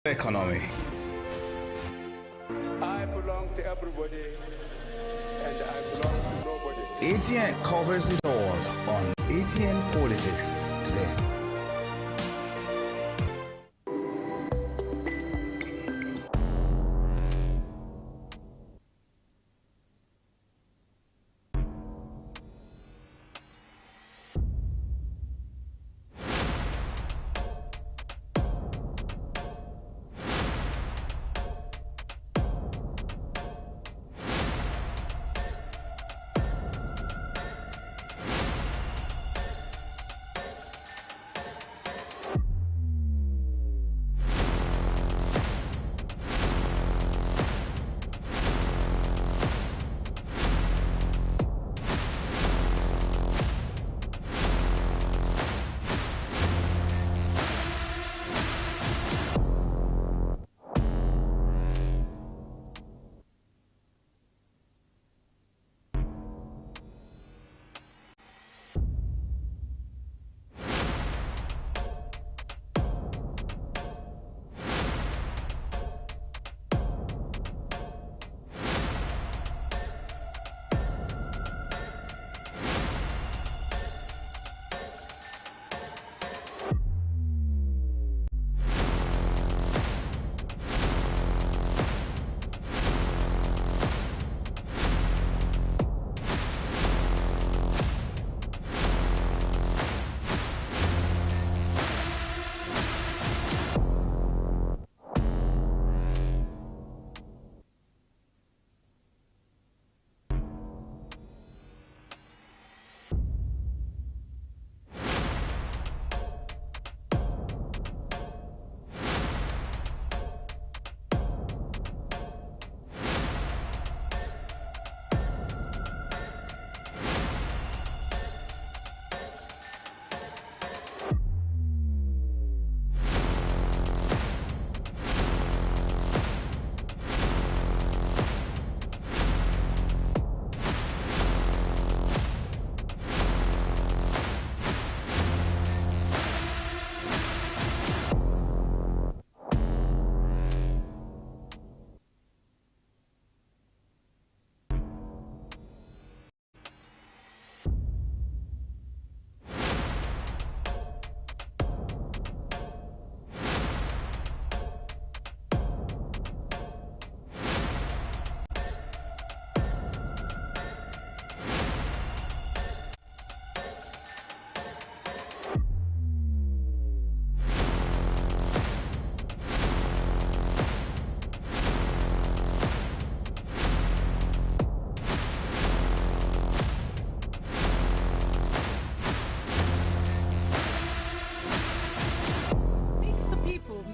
Economy. I belong to everybody and I belong to nobody. ATN covers it all on ATN Politics today.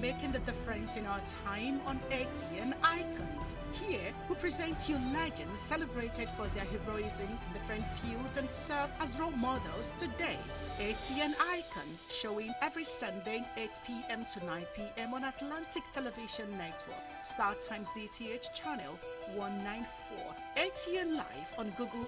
Making the difference in our time on ATN Icons. Here, we present you legends celebrated for their heroism in different fields and serve as role models today. ATN Icons, showing every Sunday 8 p.m. to 9 p.m. on Atlantic Television Network, StarTimes DTH channel 194. ATN Live on Google.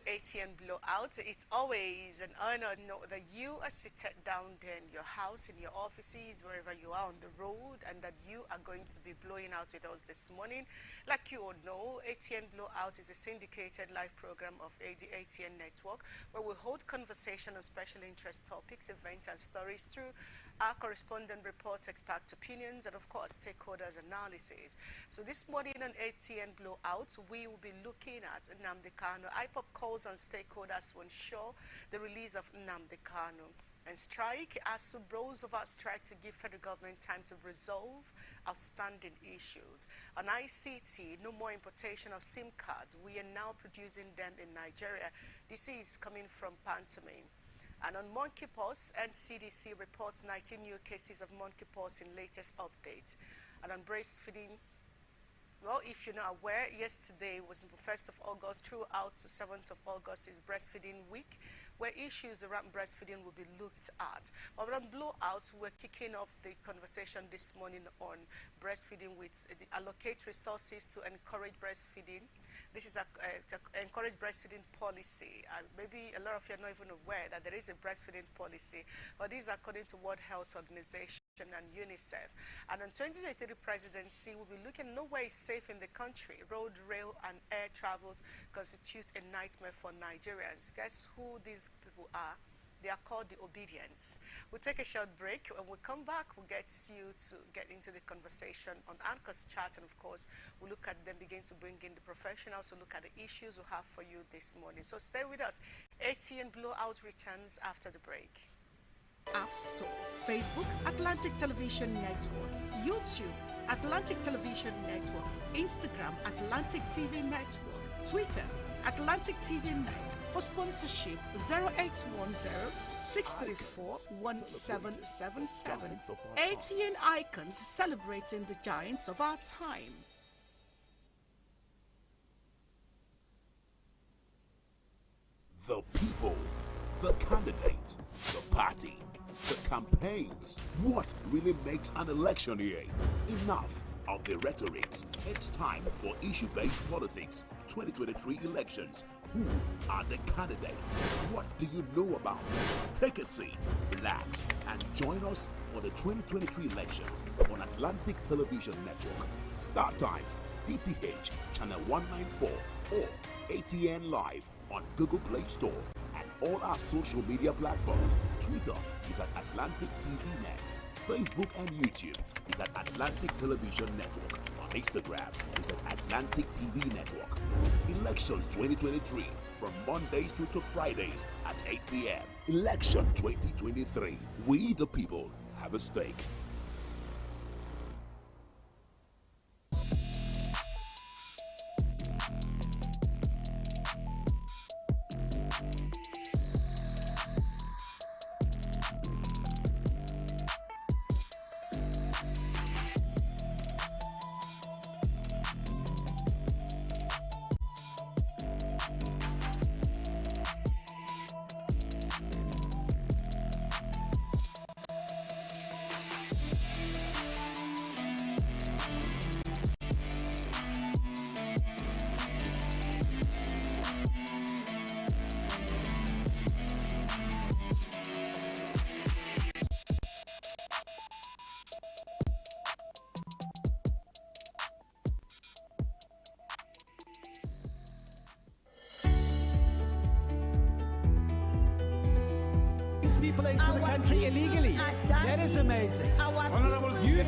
ATN Blowout. It's always an honor to know that you are seated down there in your house, in your offices, wherever you are on the road, and that you are going to be blowing out with us this morning. Like you all know, ATN Blowout is a syndicated live program of the ATN network where we hold conversation on special interest topics, events, and stories through our correspondent reports, expert opinions, and of course, stakeholders analysis. So this morning on ATN Blowout, we will be looking at Nnamdi Kanu. IPOP calls on stakeholders to ensure the release of Nnamdi Kanu. and strike. ASU rose over strike to give federal government time to resolve outstanding issues. On ICT, no more importation of SIM cards. We are now producing them in Nigeria. This is coming from Pantomime. And on monkeypox, NCDC reports 19 new cases of monkeypox in latest update. And on breastfeeding, well, if you're not aware, yesterday was the 1st of August throughout to 7th of August is breastfeeding week, where issues around breastfeeding will be looked at. But on blowouts, we're kicking off the conversation this morning on breastfeeding with the allocate resources to encourage breastfeeding. This is to encourage breastfeeding policy. Maybe a lot of you are not even aware that there is a breastfeeding policy, but this is according to World Health Organization and UNICEF. And on 2023 presidency, we'll be looking nowhere is safe in the country. Road, rail, and air travels constitute a nightmare for Nigerians. Guess who these people are? They are called the Obedience. We'll take a short break. When we come back, we'll get you to get into the conversation on Anchor's chat, and of course, we'll look at them, begin to bring in the professionals, to look at the issues we have for you this morning. So stay with us. ATN Blowout returns after the break. App Store, Facebook, Atlantic Television Network, YouTube, Atlantic Television Network, Instagram, Atlantic TV Network, Twitter, Atlantic TV Net. For sponsorship, 0810-634-1777. ATN Icons, celebrating the giants of our time. The people, the candidates, the party, the campaigns. What really makes an election year? Enough of the rhetorics. It's time for issue-based politics. 2023 elections. Who are the candidates? What do you know about them? Take a seat, relax, and join us for the 2023 elections on Atlantic Television Network, StarTimes, DTH, Channel 194, or ATN Live on Google Play Store and all our social media platforms. Twitter is at Atlantic TV Net. Facebook and YouTube is at Atlantic Television Network. On Instagram is at Atlantic TV Network. Elections 2023 from Mondays to Fridays at 8 p.m. Election 2023. We the people have a stake. People into the country illegally. That is amazing. Honorable You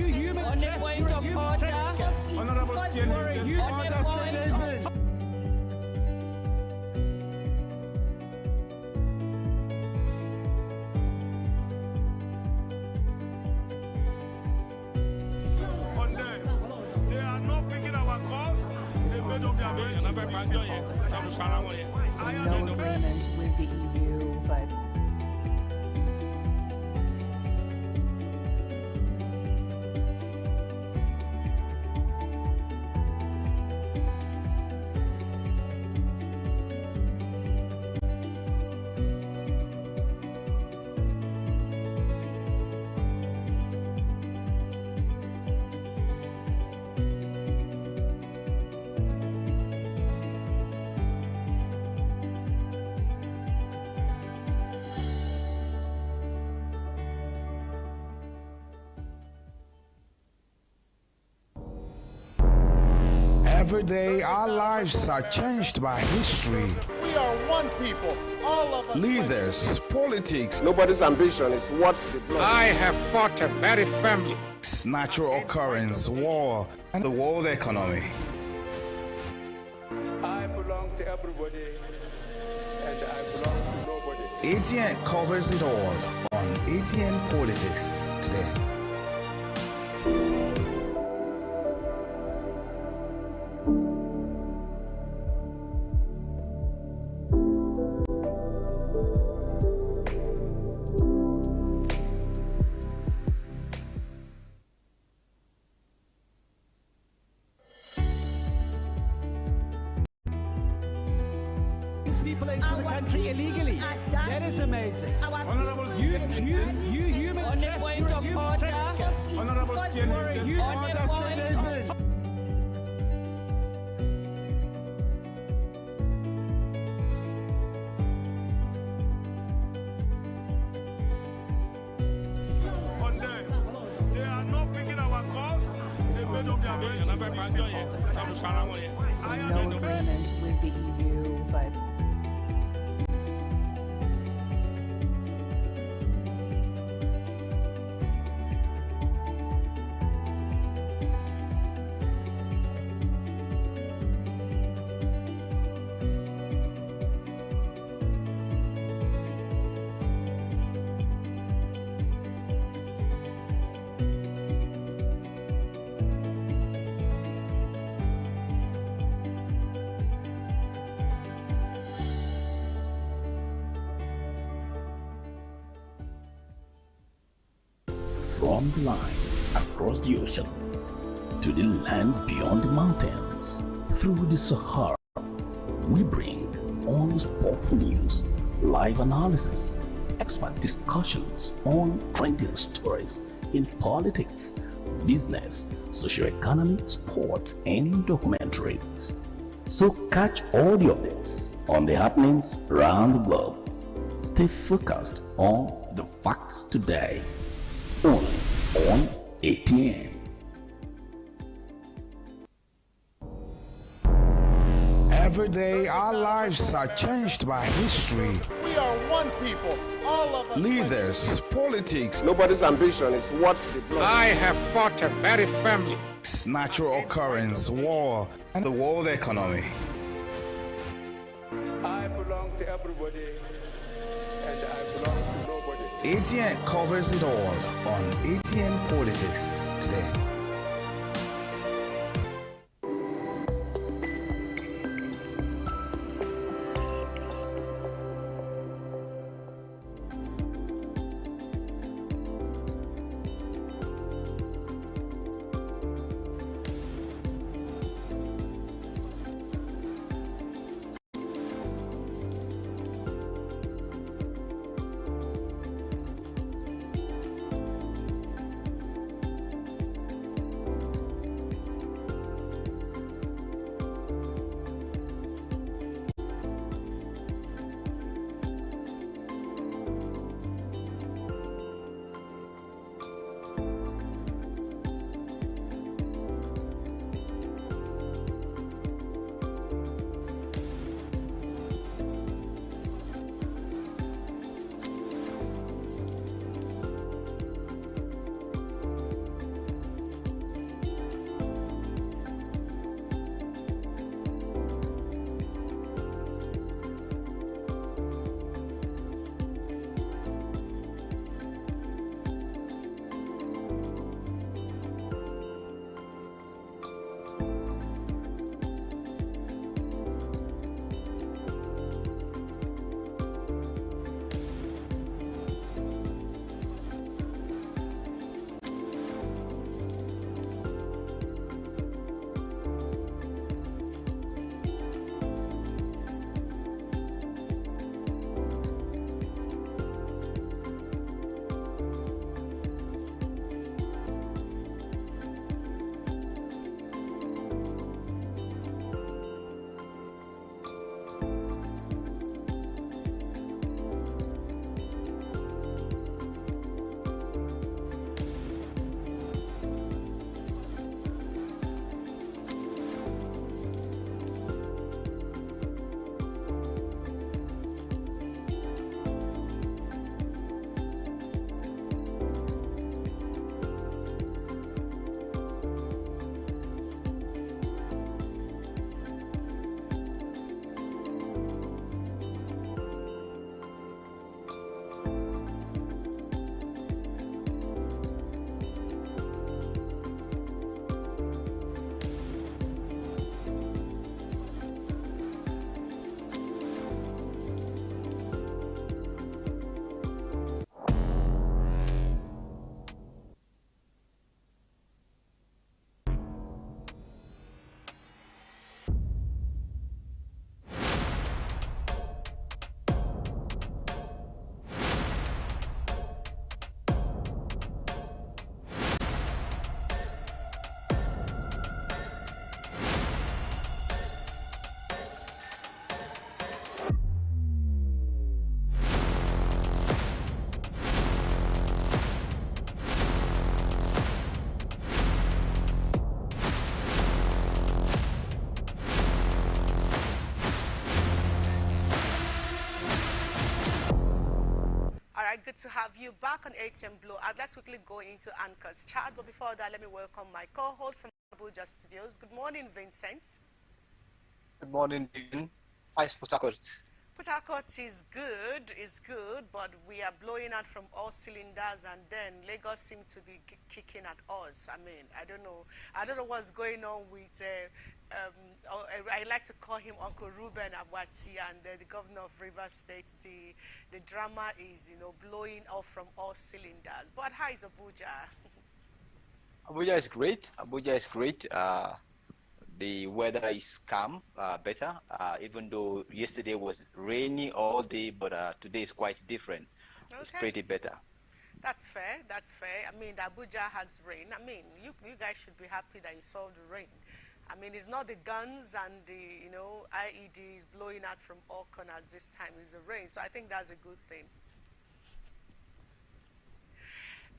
human on the point of order. Honorable you They are not picking our calls. They made up their minds. So no agreement with the EU, but Every day, our lives are changed by history, We are one people, all of us. leaders, politics, Nobody's ambition is what they blood. I have fought very firmly. natural occurrence, war, and the world economy. I belong to everybody, and I belong to nobody. ATN covers it all on ATN Politics today. People into the country illegally. That is amazing. Honorable You human trafficker. Honorable they are not picking our calls. They made up their minds. So no agreement with the EU, but from the line across the ocean to the land beyond the mountains, through the Sahara, we bring honest pop news, live analysis, expert discussions on trending stories in politics, business, socio-economy, sports, and documentaries. So catch all the updates on the happenings around the globe. Stay focused on the fact today. Only on ATN. Every day, our lives are changed by history, We are one people, all of us. leaders, politics, Nobody's ambition is what they blow. I have fought a very family. natural occurrence, war, and the world economy. I belong to everybody, and I belong to nobody. ATN covers it all on ATN Politics today. good to have you back on ATM Blowout. Let's quickly go into Anchor's chat, but before that, let me welcome my co-host from Abuja Studios. Good morning, Vincent. Good morning, Dean. Hi, Port Harcourt. Port Harcourt is good, but we are blowing out from all cylinders, and then Lagos seems to be kicking at us. I mean, I don't know what's going on with. I like to call him Uncle Ruben Abwati, and the governor of Rivers State. The drama is, blowing off from all cylinders. But how is Abuja? Abuja is great. Abuja is great. The weather is calm, better, even though yesterday was rainy all day, but today is quite different. Okay. It's pretty better. That's fair. That's fair. I mean, Abuja has rain. I mean, you guys should be happy that you saw the rain. I mean, it's not the guns and the, IEDs blowing out from all corners this time. It's the rain. So I think that's a good thing.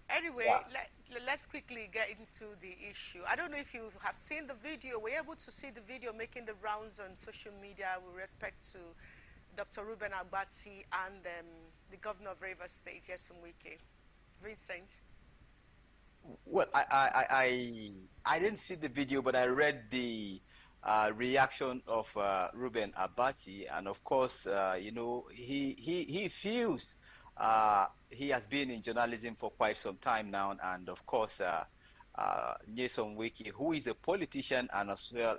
Anyway, yeah. Let's quickly get into the issue. I don't know if you have seen the video. Were you able to see the video making the rounds on social media with respect to Dr. Ruben Abati and the governor of Rivers State, Nyesom Wike? Vincent? Well, I didn't see the video, but I read the reaction of Ruben Abati, and of course, he feels he has been in journalism for quite some time now, and of course, Nyesom Wike, who is a politician and as well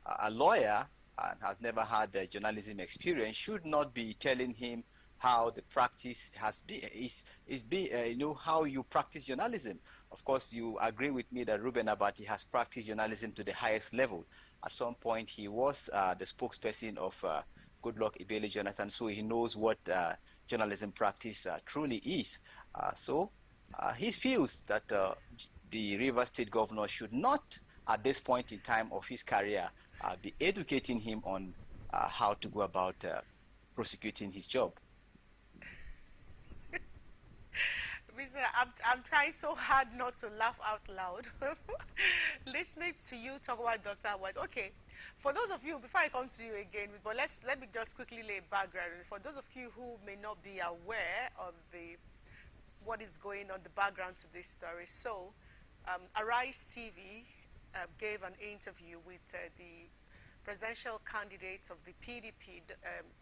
a lawyer and has never had journalism experience, should not be telling him how the practice has been, how you practice journalism. Of course, you agree with me that Ruben Abati has practiced journalism to the highest level. At some point, he was the spokesperson of Goodluck Ebele Jonathan, so he knows what journalism practice truly is. So he feels that the Rivers State governor should not, at this point in time of his career, be educating him on how to go about prosecuting his job. I'm trying so hard not to laugh out loud listening to you talk about Dr. Awad. Okay, for those of you, before I come to you again, but let me just quickly lay background. For those of you who may not be aware of what is going on, the background to this story. So, Arise TV gave an interview with the presidential candidate of the PDP.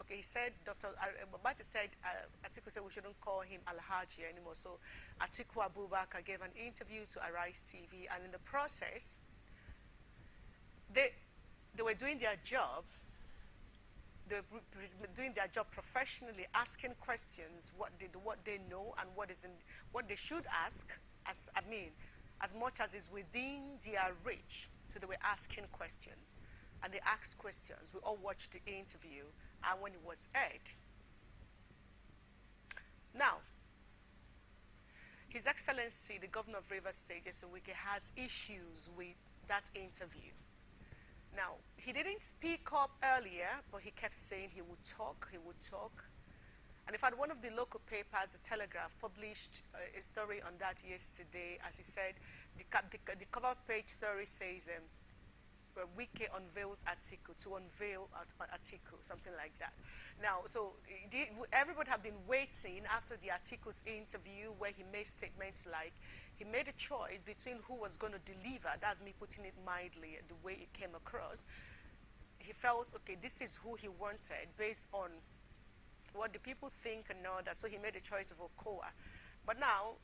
Okay, he said, Dr. Abati said, Atiku said we shouldn't call him Alhaji anymore. So Atiku Abubakar gave an interview to Arise TV, and in the process, they were doing their job. They were doing their job professionally, asking questions, what they know and what they should ask, as much as is within their reach. So they were asking questions. And they asked questions. We all watched the interview, and when it was aired. Now, His Excellency, the Governor of Rivers State, Nyesom Wike, has issues with that interview. Now, he didn't speak up earlier, but he kept saying he would talk, And in fact, one of the local papers, The Telegraph, published a story on that yesterday. As he said, the cover page story says, Wike unveils Atiku, to unveil Atiku, something like that. Now, so everybody have been waiting after the Atiku's interview, where he made statements like he made a choice between who was going to deliver. That's me putting it mildly, the way it came across. He felt, okay, this is who he wanted based on what the people think and all that. So he made a choice of Okowa. But now,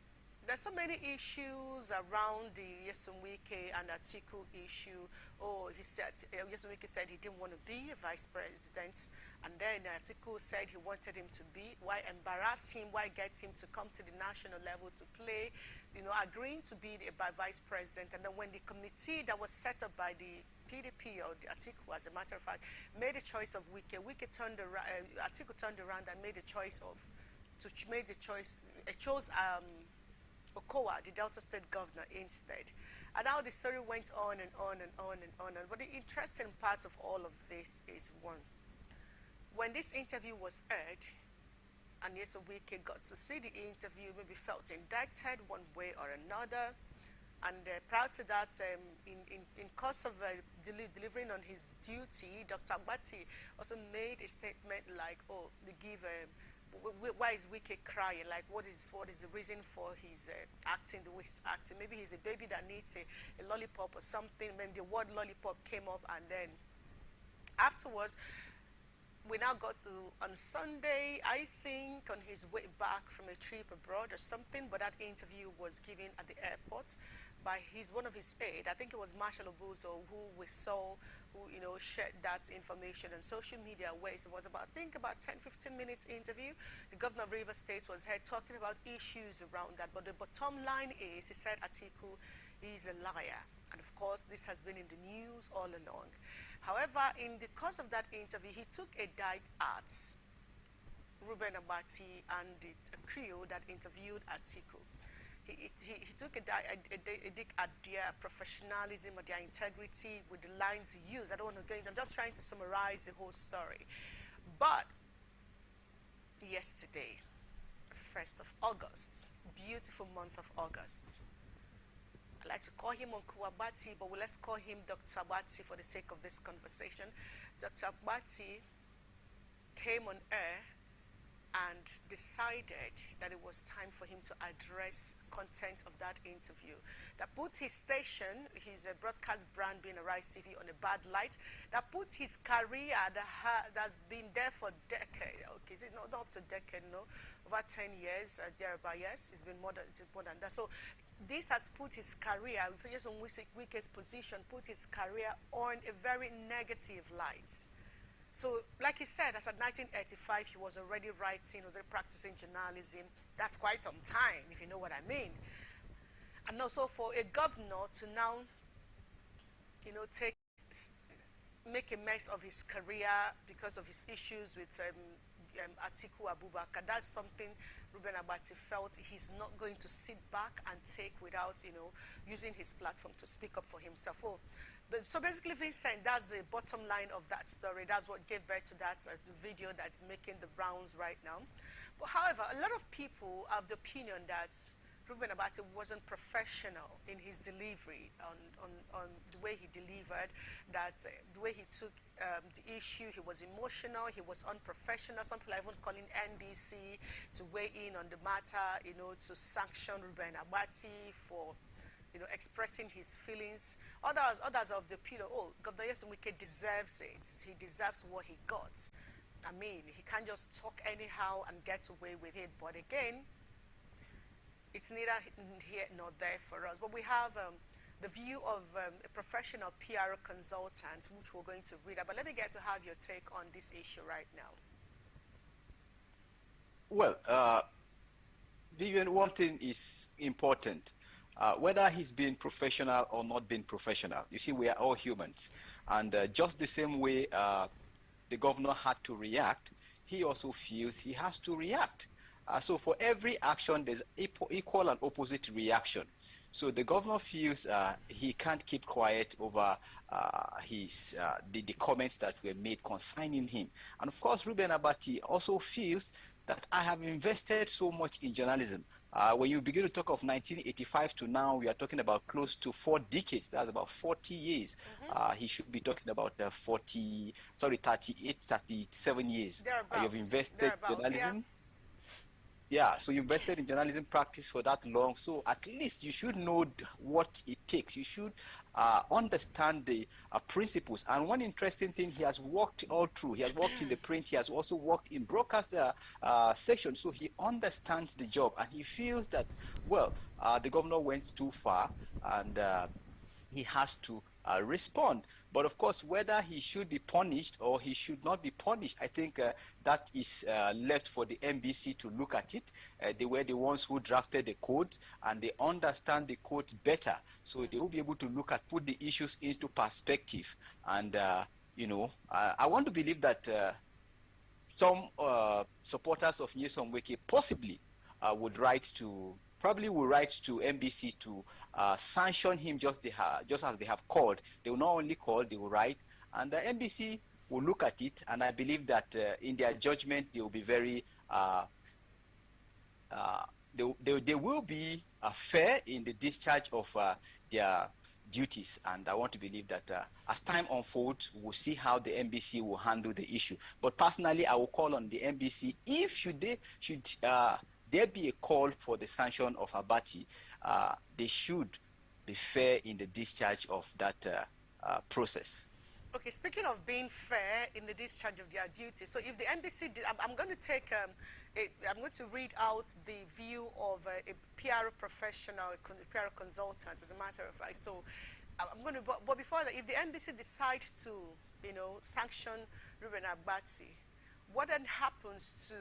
there's so many issues around the Nyesom Wike and Atiku issue. Oh, he said, Nyesom Wike said he didn't want to be a vice president, and then Atiku said he wanted him to be. Why embarrass him? Why get him to come to the national level to play? Agreeing to be the vice president, and then when the committee that was set up by the PDP or the Atiku, as a matter of fact, made a choice of Wike, Atiku turned around and made a choice of, chose Okowa, the Delta State governor, instead. And now the story went on and on and on and on. But the interesting part of all of this is, one, when this interview was aired, and Nyesom Wike got to see the interview, maybe felt indicted one way or another. And prior to that, in course of delivering on his duty, Dr. Abati also made a statement like, oh, they give why is Wike crying? Like, what is the reason for his acting the way he's acting? Maybe he's a baby that needs a lollipop or something. When the word lollipop came up, and then afterwards, we now got to, on Sunday, I think, on his way back from a trip abroad or something, but that interview was given at the airport by one of his aide. I think it was Marshall Obuzo, who we saw, who, you know, shared that information on social media, where it was about, I think, about 10-15 minutes interview. The governor of Rivers State was here talking about issues around that, but the bottom line is, he said Atiku is a liar. And of course, this has been in the news all along. However, in the course of that interview, he took a dive at Ruben Abati and a crew that interviewed Atiku. He took a dig at their professionalism or their integrity with the lines he used. I don't want to go into, I'm just trying to summarize the whole story. But yesterday, 1st of August, beautiful month of August, I like to call him Uncle Abati, but let's call him Dr. Abati for the sake of this conversation. Dr. Abati came on air and decided that it was time for him to address content of that interview. That puts his station, his broadcast brand being Arise TV, on a bad light. That puts his career that's been there for decades. Okay, is it not up to decade, no? Over 10 years, thereabout, yes. It's been more than that. So this has put his career, based on Wike's position, put his career on a very negative light. So, like he said, as at 1985, he was already writing, was already practicing journalism. That's quite some time, if you know what I mean. And also for a governor to now, you know, make a mess of his career because of his issues with Atiku Abubakar, that's something Ruben Abati felt he's not going to sit back and take without, you know, using his platform to speak up for himself. So basically, Vincent, that's the bottom line of that story. That's what gave birth to that video that's making the rounds right now. But however, a lot of people have the opinion that Ruben Abati wasn't professional in his delivery on the way he delivered, that the way he took the issue, he was emotional, he was unprofessional. Some people are even calling NBC to weigh in on the matter, you know, to sanction Ruben Abati for, you know, expressing his feelings. Others of the opinion, oh, Governor Nyesom Wike deserves it. He deserves what he got. I mean, he can't just talk anyhow and get away with it. But again, it's neither here nor there for us. But we have the view of a professional PR consultant, which we're going to read out. But let me get to have your take on this issue right now. Well, Vivian, one thing is important. Whether he's being professional or not being professional, you see, we are all humans. And just the same way the governor had to react, he also feels he has to react. So for every action, there's equal and opposite reaction. So the governor feels he can't keep quiet over the comments that were made concerning him. And of course, Ruben Abati also feels that I have invested so much in journalism. When you begin to talk of 1985 to now, we are talking about close to 4 decades. That's about 40 years. He should be talking about 38, 37 years. You've invested in journalism. Yeah. Yeah, so you invested in journalism practice for that long, so at least you should know what it takes. You should understand the principles. And one interesting thing, he has worked all through. He has worked in the print. He has also worked in broadcast section, so he understands the job. And he feels that, well, the governor went too far, and he has to respond. But of course, whether he should be punished or he should not be punished, I think that is left for the NBC to look at it. They were the ones who drafted the code, and they understand the code better, so they will be able to put the issues into perspective. And you know, I want to believe that some supporters of Nyesom Wike possibly would probably will write to NBC to sanction him just as they have called. They will not only call, they will write, and the NBC will look at it, and I believe that in their judgment they will be very they will be fair in the discharge of duties, and I want to believe that as time unfolds, we'll see how the NBC will handle the issue. But personally, I will call on the NBC, if should there be a call for the sanction of Abati, they should be fair in the discharge of that process. Okay, speaking of being fair in the discharge of their duty, so if the NBC did, I'm going to take, I'm going to read out the view of a PR professional, a PR consultant, as a matter of fact. So I'm going to, but before that, if the NBC decide to, you know, sanction Ruben Agbati, what then happens to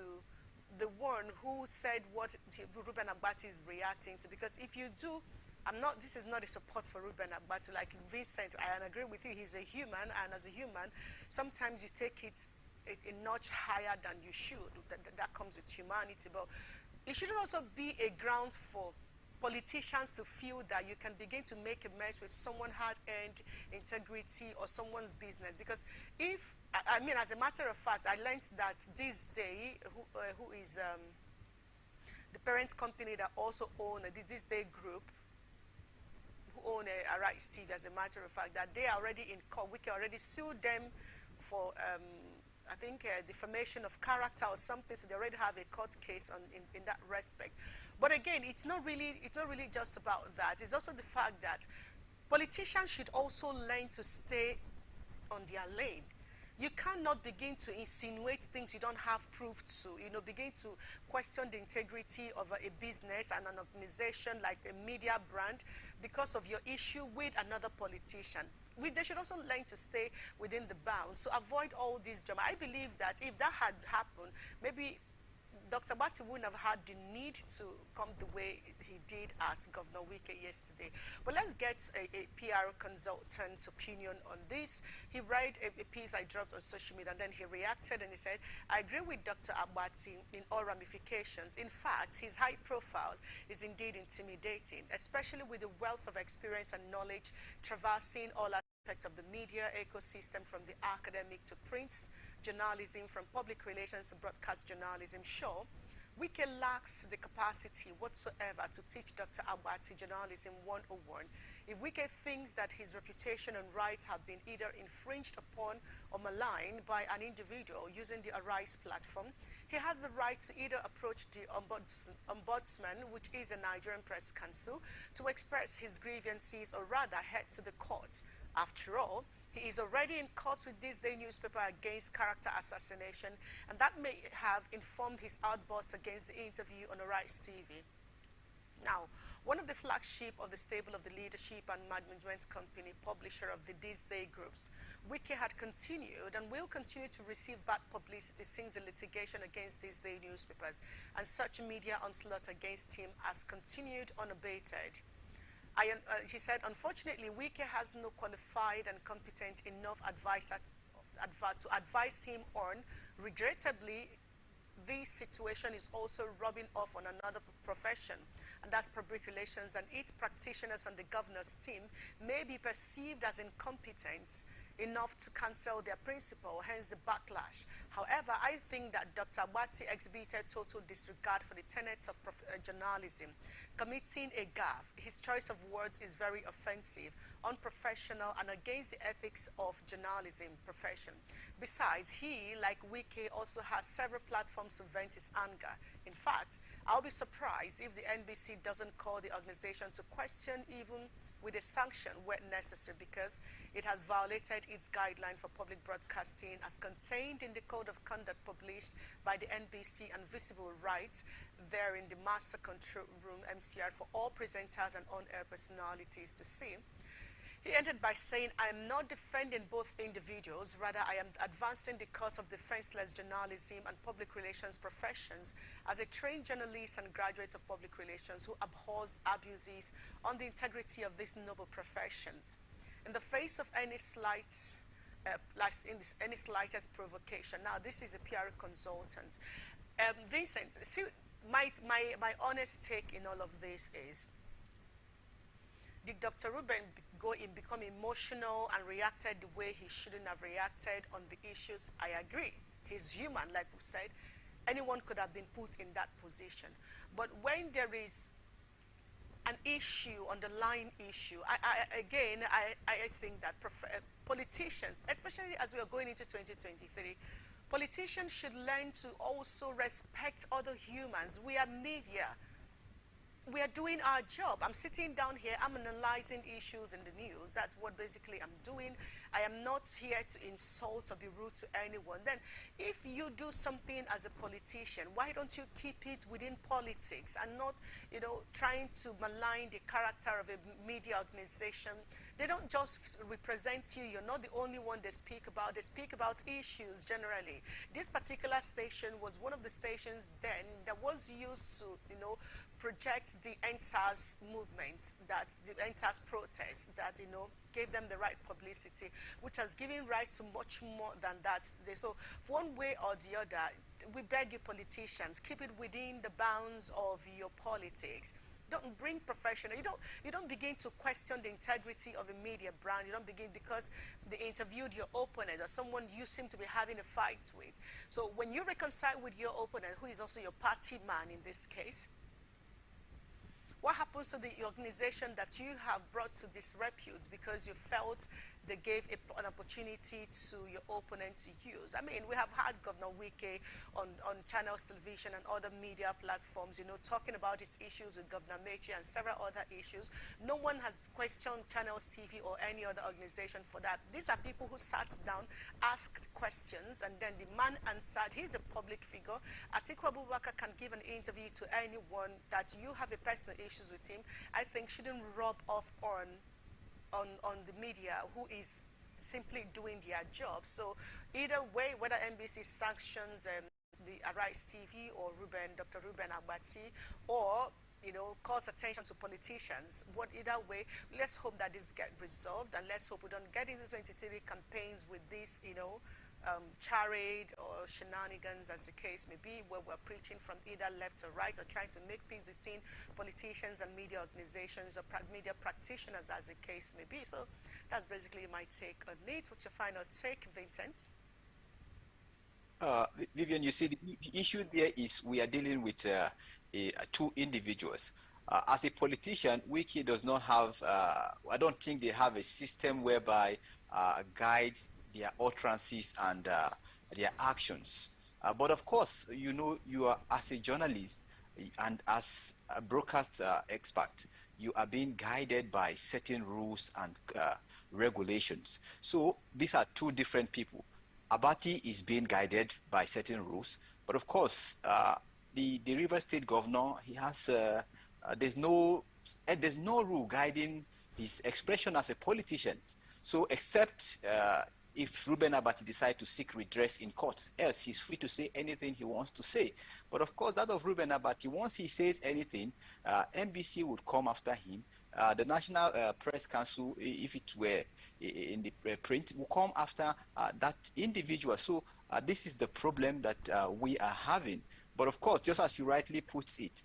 the one who said what Ruben Agbati is reacting to? Because if you do, this is not a support for Ruben Agbati. Like Vincent, I agree with you, he's a human, and as a human, sometimes you take it a notch higher than you should. That comes with humanity. But it shouldn't also be a grounds for politicians to feel that you can begin to make a mess with someone's hard-earned integrity or someone's business. Because if, I mean, as a matter of fact, I learned that this day, who is the parent company that also own the This Day Group, who own Arise TV, as a matter of fact, that they are already in court. We can already sue them for, I think, defamation of character or something. So they already have a court case in that respect. But again, it's not really just about that. It's also the fact that politicians should also learn to stay on their lane. You cannot begin to insinuate things you don't have proof to, you know, begin to question the integrity of a business and an organization like a media brand because of your issue with another politician. They should also learn to stay within the bounds, so avoid all this drama. I believe that if that had happened, maybe Dr. Bati wouldn't have had the need to come the way he did at Governor Wike yesterday. But let's get a PR consultant's opinion on this. He read a piece I dropped on social media, and then he reacted and he said, I agree with Dr. Abati in all ramifications. In fact, his high profile is indeed intimidating, especially with the wealth of experience and knowledge traversing all aspects of the media ecosystem, from the academic to print journalism, from public relations to broadcast journalism. Sure, Wike lacks the capacity whatsoever to teach Dr. Abati Journalism 101. If Wike thinks that his reputation and rights have been either infringed upon or maligned by an individual using the Arise platform, he has the right to either approach the Ombudsman, which is a Nigerian Press Council, to express his grievances, or rather head to the courts. After all, he is already in court with This Day newspaper against character assassination, and that may have informed his outburst against the interview on Arise TV. Now, one of the flagship of the stable of the leadership and management company, publisher of the This Day groups, Wike had continued and will continue to receive bad publicity since the litigation against This Day newspapers, and such media onslaught against him has continued unabated. He said, unfortunately, Wike has no qualified and competent enough advisor to advise him on. Regrettably, this situation is also rubbing off on another profession, and that's public relations, and its practitioners on the governor's team may be perceived as incompetent enough to cancel their principle, hence the backlash. However, I think that Dr. Abati exhibited total disregard for the tenets of journalism, committing a gaffe. His choice of words is very offensive, unprofessional, and against the ethics of journalism profession. Besides, he, like Wike, also has several platforms to vent his anger. In fact, I'll be surprised if the NBC doesn't call the organization to question, even with a sanction where necessary, because it has violated its guideline for public broadcasting as contained in the Code of Conduct published by the NBC and visible rights there in the Master Control Room MCR for all presenters and on-air personalities to see. He ended by saying, I am not defending both individuals, rather I am advancing the cause of defenseless journalism and public relations professions as a trained journalist and graduate of public relations who abhors abuses on the integrity of these noble professions. In the face of any slightest provocation. Now, this is a PR consultant. Vincent, see, my honest take in all of this is, did Dr. Ruben become emotional and reacted the way he shouldn't have reacted on the issues? I agree. He's human, like we said. Anyone could have been put in that position. But when there is an issue, underlying issue. I think that politicians, especially as we are going into 2023, politicians should learn to also respect other humans. We are media. We are doing our job. I'm sitting down here, I'm analyzing issues in the news. That's what basically I'm doing. I am not here to insult or be rude to anyone. Then if you do something as a politician, why don't you keep it within politics and not, trying to malign the character of a media organization? They don't just represent you. You're not the only one they speak about. They speak about issues generally. This particular station was one of the stations then that was used to, projects the NSAS movement, that the NSAS protest that, gave them the right publicity, which has given rise to much more than that today. So one way or the other, we beg you politicians, keep it within the bounds of your politics. Don't bring professional. You don't begin to question the integrity of a media brand. You don't begin because they interviewed your opponent or someone you seem to be having a fight with. So when you reconcile with your opponent, who is also your party man in this case, what happens to the organization that you have brought to disrepute because you felt they gave an opportunity to your opponent to use? I mean, we have had Governor Wike on Channels Television and other media platforms, talking about his issues with Governor Mechi and several other issues. No one has questioned Channels TV or any other organization for that. These are people who sat down, asked questions, and then the man answered. He's a public figure. Atiku Abubakar can give an interview to anyone. That you have a personal issues with him, I think shouldn't rub off on the media who is simply doing their job. So either way, whether NBC sanctions the Arise TV or Dr. Ruben Agbati, or calls attention to politicians, either way, let's hope that this get resolved, and let's hope we don't get into 23 campaigns with this, charade or shenanigans, as the case may be, where we're preaching from either left or right, or trying to make peace between politicians and media organizations or media practitioners, as the case may be. So that's basically my take on it. What's your final take, Vincent? Vivian, you see, the issue there is we are dealing with two individuals. As a politician, Wiki does not have, I don't think they have a system whereby guides their utterances and their actions. But of course, you are, as a journalist and as a broadcast expert, you are being guided by certain rules and regulations. So these are two different people. Abati is being guided by certain rules, but of course, the River State governor, he has there's no rule guiding his expression as a politician. So except if Ruben Abati decides to seek redress in court, else he's free to say anything he wants to say. But of course, that of Ruben Abati, once he says anything, NBC would come after him. The National Press Council, if it were in the print, will come after that individual. So this is the problem that we are having. But of course, just as you rightly puts it,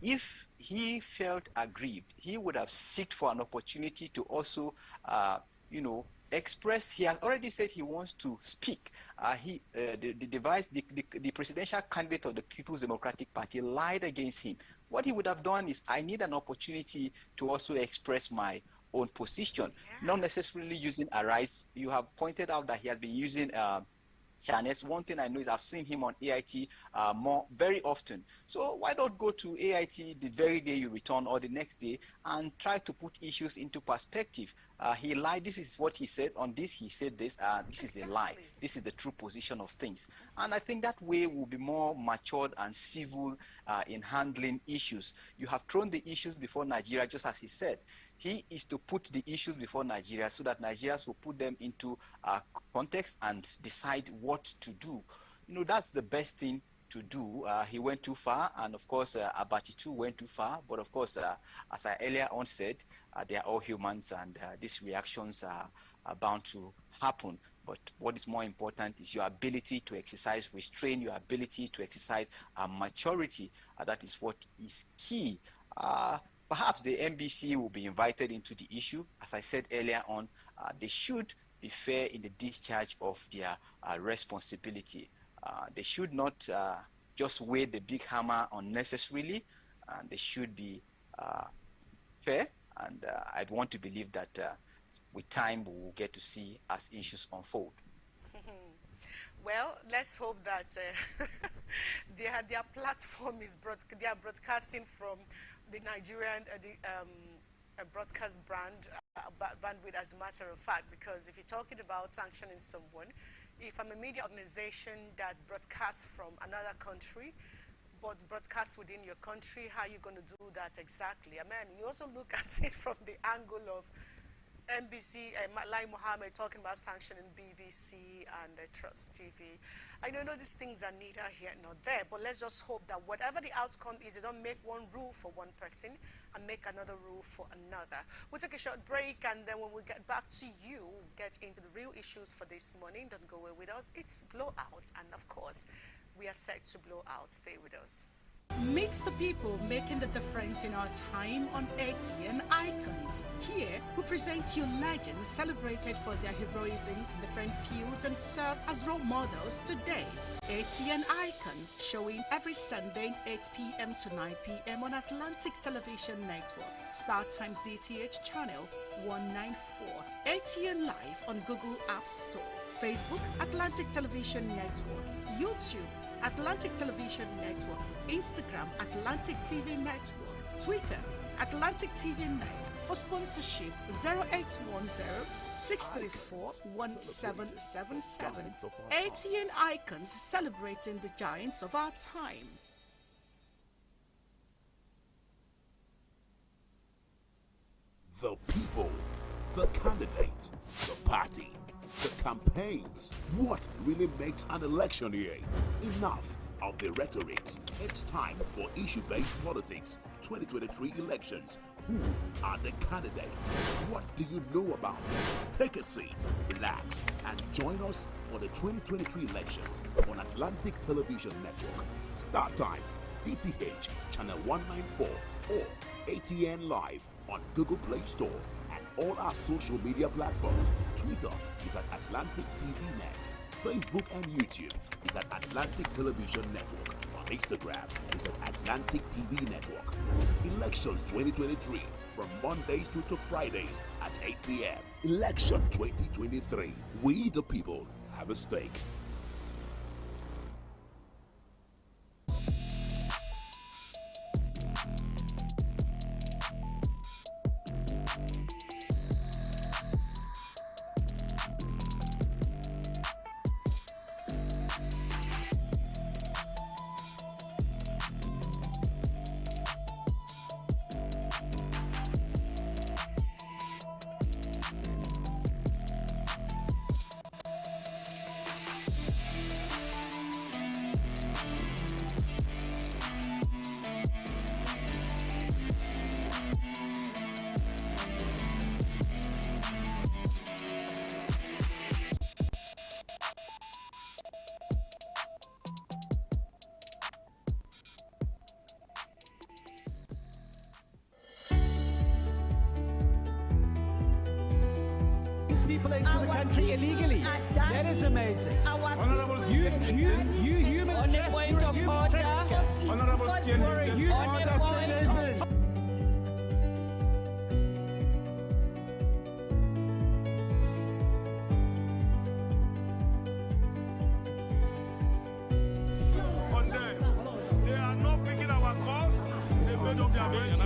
if he felt aggrieved, he would have sought for an opportunity to also, express. He has already said he wants to speak. The presidential candidate of the People's Democratic Party lied against him. What he would have done is, I need an opportunity to also express my own position, not necessarily using Arise. You have pointed out that he has been using channels. One thing I know is I've seen him on AIT very often. So why not go to AIT the very day you return or the next day and try to put issues into perspective? He lied. This is what he said. On this, he said this. This is a lie. This is the true position of things. And I think that way will be more matured and civil in handling issues. You have thrown the issues before Nigeria, just as he said. He is to put the issues before Nigeria so that Nigerians will put them into context and decide what to do. That's the best thing to do. He went too far, and of course, Abati too went too far. But of course, as I earlier on said, they are all humans, and these reactions are bound to happen. But what is more important is your ability to exercise restraint, your ability to exercise maturity. That is what is key. Perhaps the NBC will be invited into the issue. As I said earlier on, they should be fair in the discharge of their responsibility. They should not just weigh the big hammer unnecessarily. They should be fair, and I'd want to believe that with time we will get to see as issues unfold. Well, let's hope that their platform is they are broadcasting from the Nigerian broadcast bandwidth, as a matter of fact, because if you're talking about sanctioning someone, if I'm a media organization that broadcasts from another country, but broadcast within your country, how are you going to do that exactly? I mean, you also look at it from the angle of NBC, Lai Mohammed talking about sanctioning BBC and Trust TV. I know these things are neither here nor there, but let's just hope that whatever the outcome is, they don't make one rule for one person and make another rule for another. We'll take a short break, and then when we get back to you, we'll get into the real issues for this morning. Don't go away with us. It's blowouts, and of course, we are set to blow out. Stay with us. Meet the people making the difference in our time on ATN Icons. Here, we present you legends celebrated for their heroism in different fields and serve as role models today. ATN Icons, showing every Sunday 8 p.m. to 9 p.m. on Atlantic Television Network, StarTimes DTH channel 194, ATN Live on Google App Store, Facebook Atlantic Television Network, YouTube Atlantic Television Network, Instagram Atlantic TV Network, Twitter Atlantic TV Net. For sponsorship 0810-634-1777. ATN Icons, celebrating the giants of our time. The people, the candidates, the party, the campaigns. What really makes an election year? Enough of the rhetorics. It's time for issue-based politics. 2023 elections. Who are the candidates? What do you know about them? Take a seat, relax, and join us for the 2023 elections on Atlantic Television Network, StarTimes, DTH, channel 194, or ATN Live on Google Play Store and all our social media platforms. Twitter is at Atlantic TV Net. Facebook and YouTube is at Atlantic Television Network. On Instagram is at Atlantic TV Network. Elections 2023 from Mondays to Fridays at 8 p.m. Election 2023. We the people have a stake. People into the country illegally. That is amazing. You human trafficker. You're a human. They are not picking our calls. They made up their minds.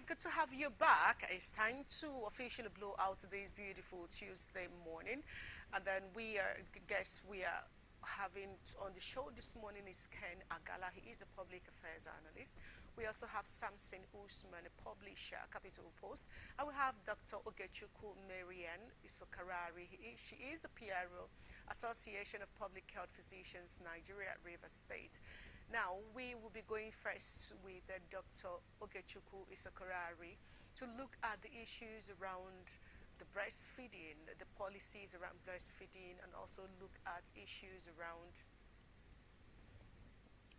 Good to have you back. It's time to officially blow out this beautiful Tuesday morning, and then we are having on the show this morning is Ken Agala. He is a public affairs analyst. We also have Samson Usman, a publisher, Capital Post. And we have Dr. Ogechuku Marian Isokarari. She is the PRO, Association of Public Health Physicians, Nigeria, River State. Now, we will be going first with Dr. Ogechuku Isokarari to look at the issues around the breastfeeding, the policies around breastfeeding, and also look at issues around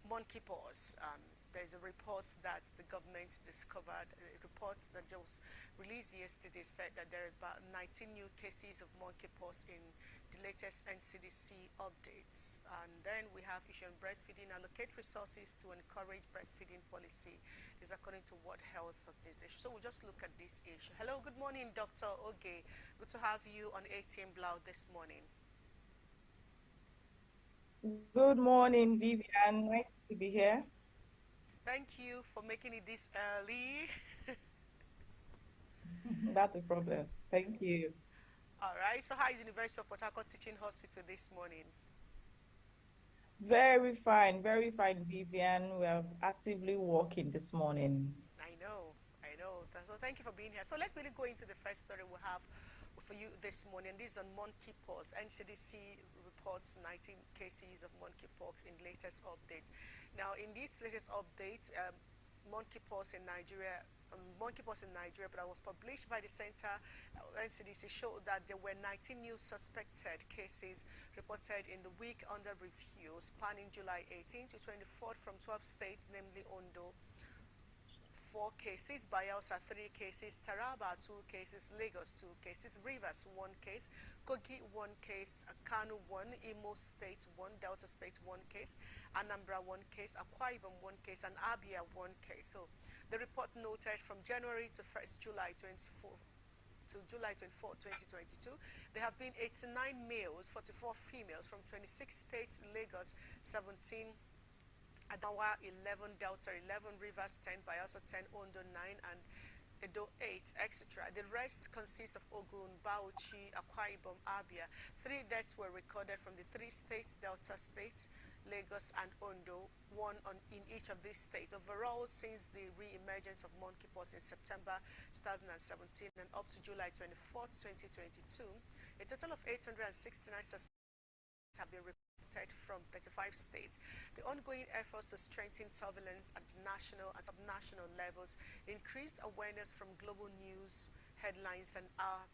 monkeypox. There's a report that the government discovered, reports that just released yesterday said that there are about 19 new cases of monkeypox in the latest NCDC updates. And then we have issue on breastfeeding, allocate resources to encourage breastfeeding policy. This is according to World Health Organization. So we'll just look at this issue. Hello, good morning, Dr. Oge. Good to have you on ATM Blau this morning. Good morning, Vivian. Nice to be here. Thank you for making it this early. That's a problem. Thank you. All right. So how is University of Port Harcourt Teaching Hospital this morning? Very fine, Vivian. We are actively working this morning. I know. So thank you for being here. So let's really go into the first story we have for you this morning. This is on monkeypox. NCDC reports 19 cases of monkeypox in latest updates. Now, in this latest update, monkeypox in Nigeria, but that was published by the Center NCDC showed that there were 19 new suspected cases reported in the week under review, spanning July 18 to 24th from 12 states, namely Ondo, 4 cases, Bayelsa 3 cases, Taraba 2 cases, Lagos 2 cases, Rivers 1 case, Kogi 1 case, Kano 1, Imo State 1, Delta State 1 case, Anambra 1 case, Akwa Ibom 1 case, and Abia 1 case. So the report noted from January to 1st July 24 to July 24, 2022, there have been 89 males, 44 females from 26 states, Lagos 17, Adamawa 11, Delta 11, Rivers 10, Bayelsa 10, Ondo 9, and Edo 8, etc. The rest consists of Ogun, Bauchi, Akwa Ibom, Abia. 3 deaths were recorded from the 3 states, Delta State, Lagos, and Ondo, 1 in each of these states. Overall, since the re-emergence of monkeypox in September 2017 and up to July 24, 2022, a total of 869 suspects have been reported from 35 states. The ongoing efforts to strengthen surveillance at the national and subnational levels, increased awareness from global news headlines, and our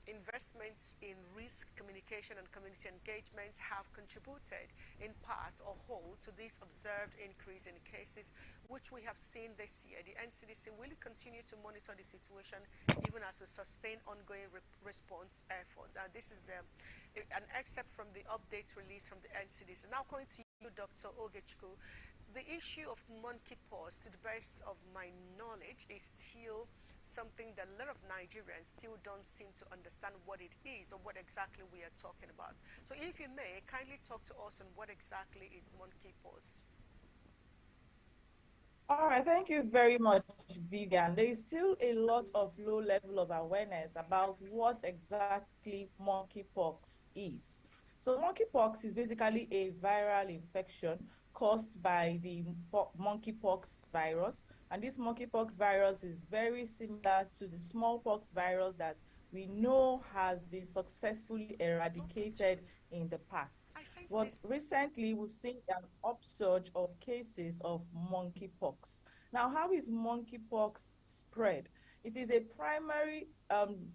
investments in risk communication and community engagement have contributed in part or whole to this observed increase in cases which we have seen this year. The NCDC will continue to monitor the situation even as we sustain ongoing response efforts. This is an excerpt from the update released from the NCDC. Now going to you, Dr. Ogechuku. The issue of monkeypox, to the best of my knowledge, is still something that a lot of Nigerians still don't seem to understand what it is or what exactly we are talking about. So if you may, kindly talk to us on what exactly is monkeypox. All right, thank you very much, Vivian. There is still a lot of low level of awareness about what exactly monkeypox is. So monkeypox is basically a viral infection caused by the monkeypox virus. And this monkeypox virus is very similar to the smallpox virus that we know has been successfully eradicated in the past. But recently, we've seen an upsurge of cases of monkeypox. Now, how is monkeypox spread? It is a primary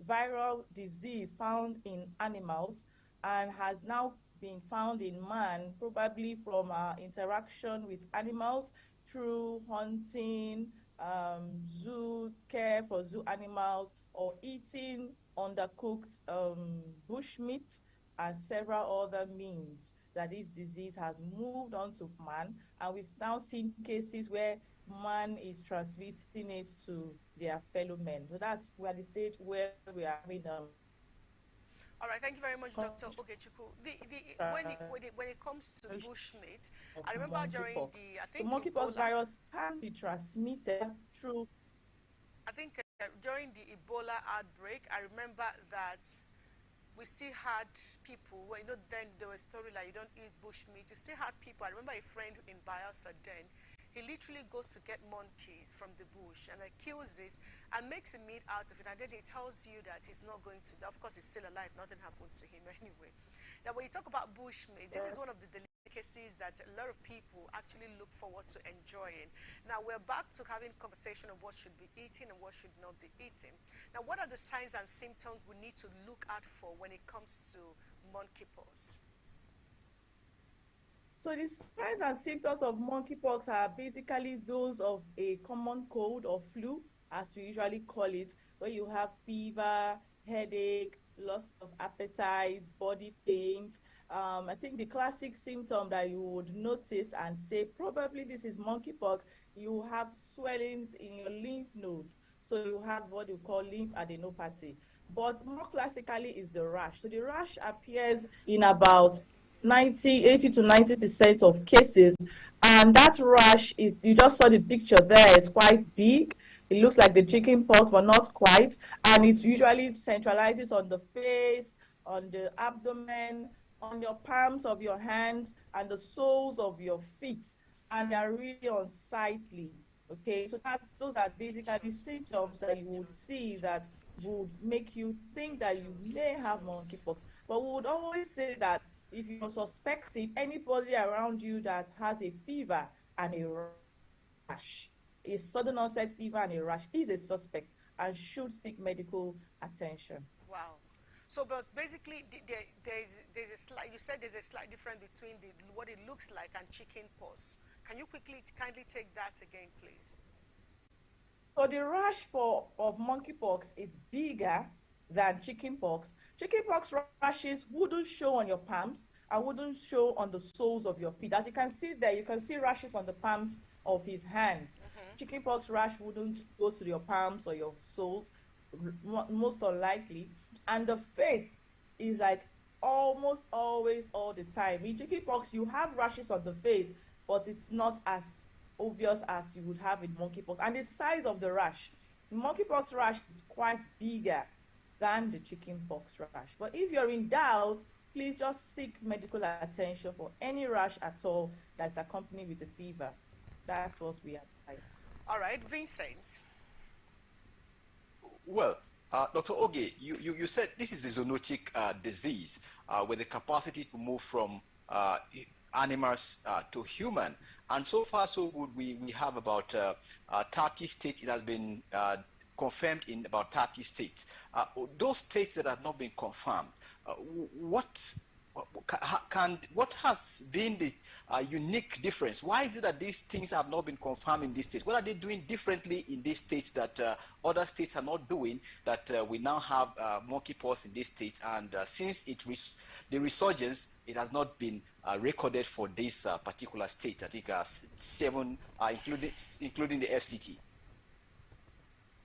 viral disease found in animals and has now been found in man, probably from our interaction with animals through hunting, zoo care for zoo animals, or eating undercooked bushmeat, and several other means that this disease has moved on to man. And we've now seen cases where man is transmitting it to their fellow men. So that's where the stage where we are having all right, thank you very much, Dr. Ogechuku. When it comes to bushmeat, I remember during the, I think, the monkeypox virus can be transmitted through. I think during the Ebola outbreak, I remember that we still had people, well, you know, then there was a story like you don't eat bush meat. You still had people. I remember a friend in Bielsa then, he literally goes to get monkeys from the bush and kills this and makes a meat out of it. And then he tells you that he's not going to, of course, he's still alive. Nothing happened to him anyway. Now, when you talk about bush meat, this is one of the delicacies that a lot of people actually look forward to enjoying. Now, we're back to having conversation of what should be eaten and what should not be eaten. Now, what are the signs and symptoms we need to look out for when it comes to monkeypox? So the signs and symptoms of monkeypox are basically those of a common cold or flu, as we usually call it, where you have fever, headache, loss of appetite, body pains. I think the classic symptom that you would notice and say probably this is monkeypox, you have swellings in your lymph nodes. So you have what you call lymph adenopathy. But more classically is the rash. So the rash appears in about 80 to 90% of cases, and that rash is, you just saw the picture there, it's quite big. It looks like the chicken pox, but not quite, and it usually centralizes on the face, on the abdomen, on your palms of your hands, and the soles of your feet, and they're really unsightly. Okay, so those are basically symptoms that you would see that would make you think that you may have monkeypox. But we would always say that if you're suspecting anybody around you that has a fever and a rash, a sudden onset fever and a rash, is a suspect and should seek medical attention. Wow. So, but basically, there's a slight. You said there's a slight difference between what it looks like and chicken pox. Can you kindly take that again, please? So the rash of monkeypox is bigger than chickenpox. Chickenpox rashes wouldn't show on your palms and wouldn't show on the soles of your feet. As you can see there, you can see rashes on the palms of his hands. Chickenpox rash wouldn't go to your palms or your soles, most unlikely. And the face is like almost always all the time. In chickenpox, you have rashes on the face, but it's not as obvious as you would have in monkeypox. And the size of the rash, the monkeypox rash is quite bigger than the chickenpox rash. But if you're in doubt, please just seek medical attention for any rash at all that's accompanied with a fever. That's what we advise. All right, Vincent. Well, Dr. Oge, you said this is a zoonotic disease with the capacity to move from animals to human. And so far, so good. We have about 30 states. It has been confirmed in about 30 states. Those states that have not been confirmed, what has been the unique difference? Why is it that these things have not been confirmed in these states? What are they doing differently in these states that other states are not doing, that we now have monkeypox in these states? And since the resurgence, it has not been recorded for this particular state. I think 7, including the FCT.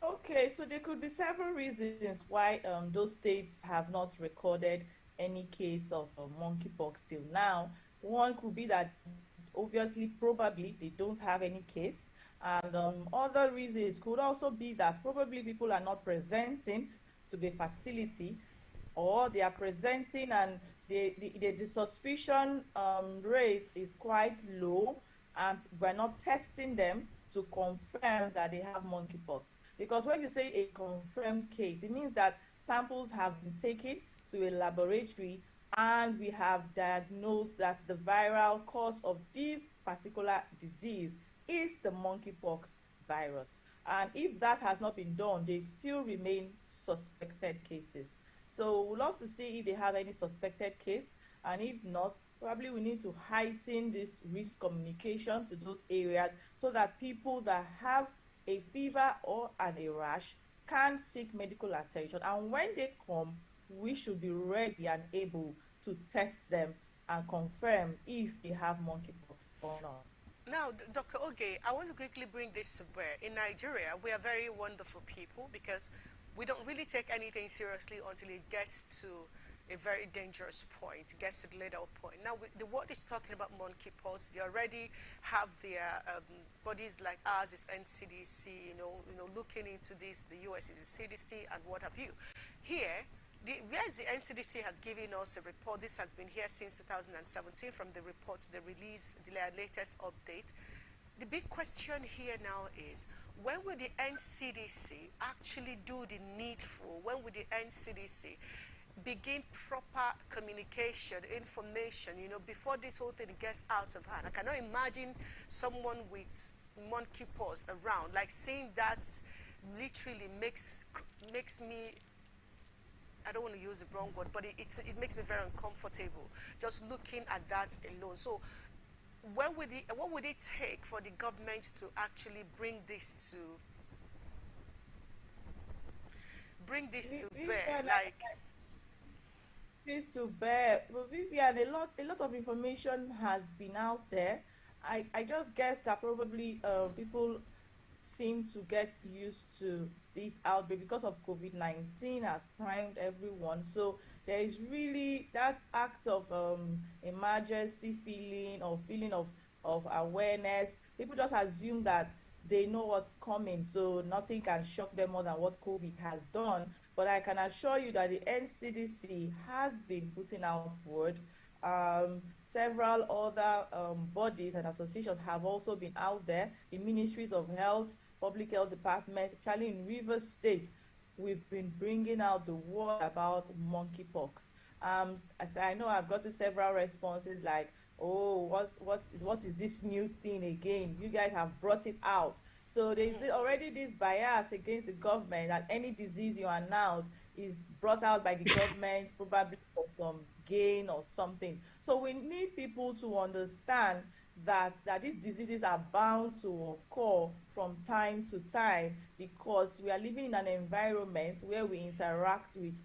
Okay, so there could be several reasons why those states have not recorded any case of monkeypox till now. One could be that obviously, probably they don't have any case, and other reasons could also be that probably people are not presenting to the facility, or they are presenting and the suspicion rate is quite low, and we're not testing them to confirm that they have monkeypox. Because when you say a confirmed case, it means that samples have been taken to a laboratory and we have diagnosed that the viral cause of this particular disease is the monkeypox virus. And if that has not been done, they still remain suspected cases. So we'd love to see if they have any suspected case, and if not, probably we need to heighten this risk communication to those areas so that people that have a fever or a rash can seek medical attention. And when they come, we should be ready and able to test them and confirm if they have monkeypox or not. Now, Dr. Oge, I want to quickly bring this to bear. In Nigeria, we are very wonderful people because we don't really take anything seriously until it gets to a very dangerous point, gets to the later point. Now, the world is talking about monkeypox. They already have their bodies like ours, is NCDC, looking into this. The US is the CDC and what have you. Here, Whereas the NCDC has given us a report, this has been here since 2017 from the reports they released, their latest update. The big question here now is, when will the NCDC actually do the needful? When will the NCDC begin proper communication, information, before this whole thing gets out of hand? I cannot imagine someone with monkeypox around. Like, seeing that literally makes me, I don't want to use the wrong word, but it makes me very uncomfortable just looking at that alone. So what would it take for the government to actually bring this to bear? Like, this to bear. But Vivian, a lot of information has been out there. I just guess that probably people seem to get used to this outbreak because of COVID-19 has primed everyone. So there is really that act of emergency feeling or feeling of awareness. People just assume that they know what's coming, so nothing can shock them more than what COVID has done. But I can assure you that the NCDC has been putting out word. Several other bodies and associations have also been out there. The ministries of health, public health department, especially in Rivers State, we've been bringing out the word about monkeypox. As I know, I've gotten several responses like, "Oh, what is this new thing again? You guys have brought it out." So there's already this bias against the government that any disease you announce is brought out by the government, probably for some gain or something. So we need people to understand that these diseases are bound to occur from time to time because we are living in an environment where we interact with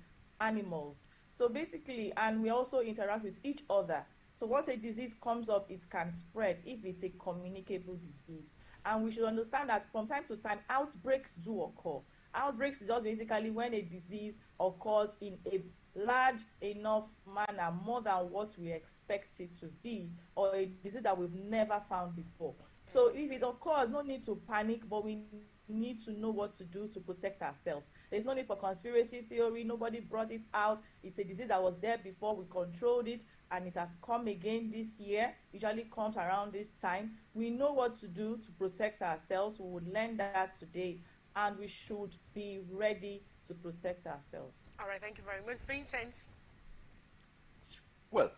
animals. So basically, and we also interact with each other. So once a disease comes up, it can spread if it's a communicable disease. And we should understand that from time to time, outbreaks do occur. Outbreaks is just basically when a disease occurs in a large enough manner, more than what we expect it to be, or a disease that we've never found before. So if it occurs, no need to panic, but we need to know what to do to protect ourselves. There's no need for conspiracy theory. Nobody brought it out. It's a disease that was there before. We controlled it, and it has come again this year. Usually comes around this time. We know what to do to protect ourselves. We would learn that today, and we should be ready to protect ourselves. All right, thank you very much, Vincent. Well,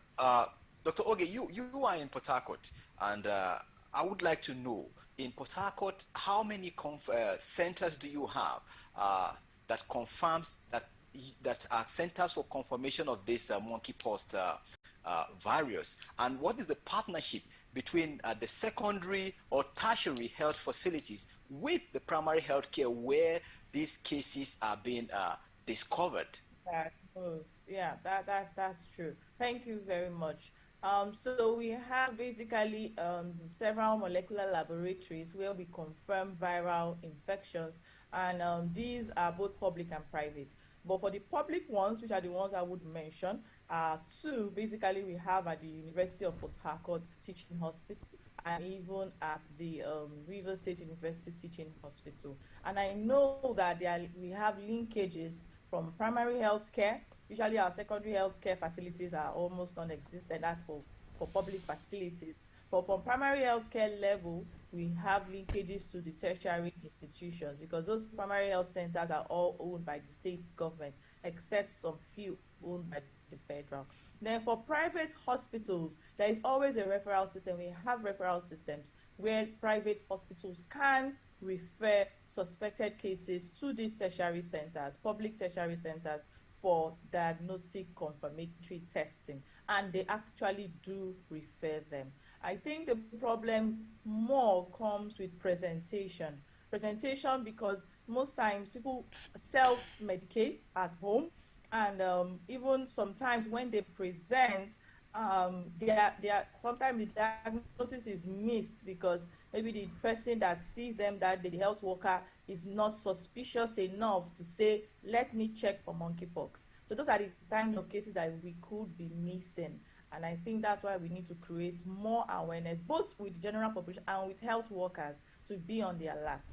Dr. Oge, you are in Port Harcourt, and I would like to know, in Port Harcourt, how many centers do you have that confirms that are centers for confirmation of this monkeypox virus, and what is the partnership between the secondary or tertiary health facilities with the primary health care where these cases are being discovered? Yeah, that's true. Thank you very much. So we have basically several molecular laboratories where we confirm viral infections, and these are both public and private. But for the public ones, which are the ones I would mention, two basically we have at the University of Port Harcourt Teaching Hospital, and even at the River State University Teaching Hospital. And I know that we have linkages from primary health care. Usually our secondary health care facilities are almost non-existent. That's for public facilities. From primary health care level, we have linkages to the tertiary institutions because those primary health centers are all owned by the state government, except some few owned by the federal. Then for private hospitals, there is always a referral system. We have referral systems where private hospitals can refer suspected cases to these tertiary centers, public tertiary centers, for diagnostic confirmatory testing, and they actually do refer them. I think the problem more comes with presentation. Presentation, because most times people self-medicate at home, and even sometimes when they present, sometimes the diagnosis is missed because maybe the person that sees them, that the health worker, is not suspicious enough to say, "Let me check for monkeypox." So those are the kind of cases that we could be missing, and I think that's why we need to create more awareness, both with the general population and with health workers, to be on the alert.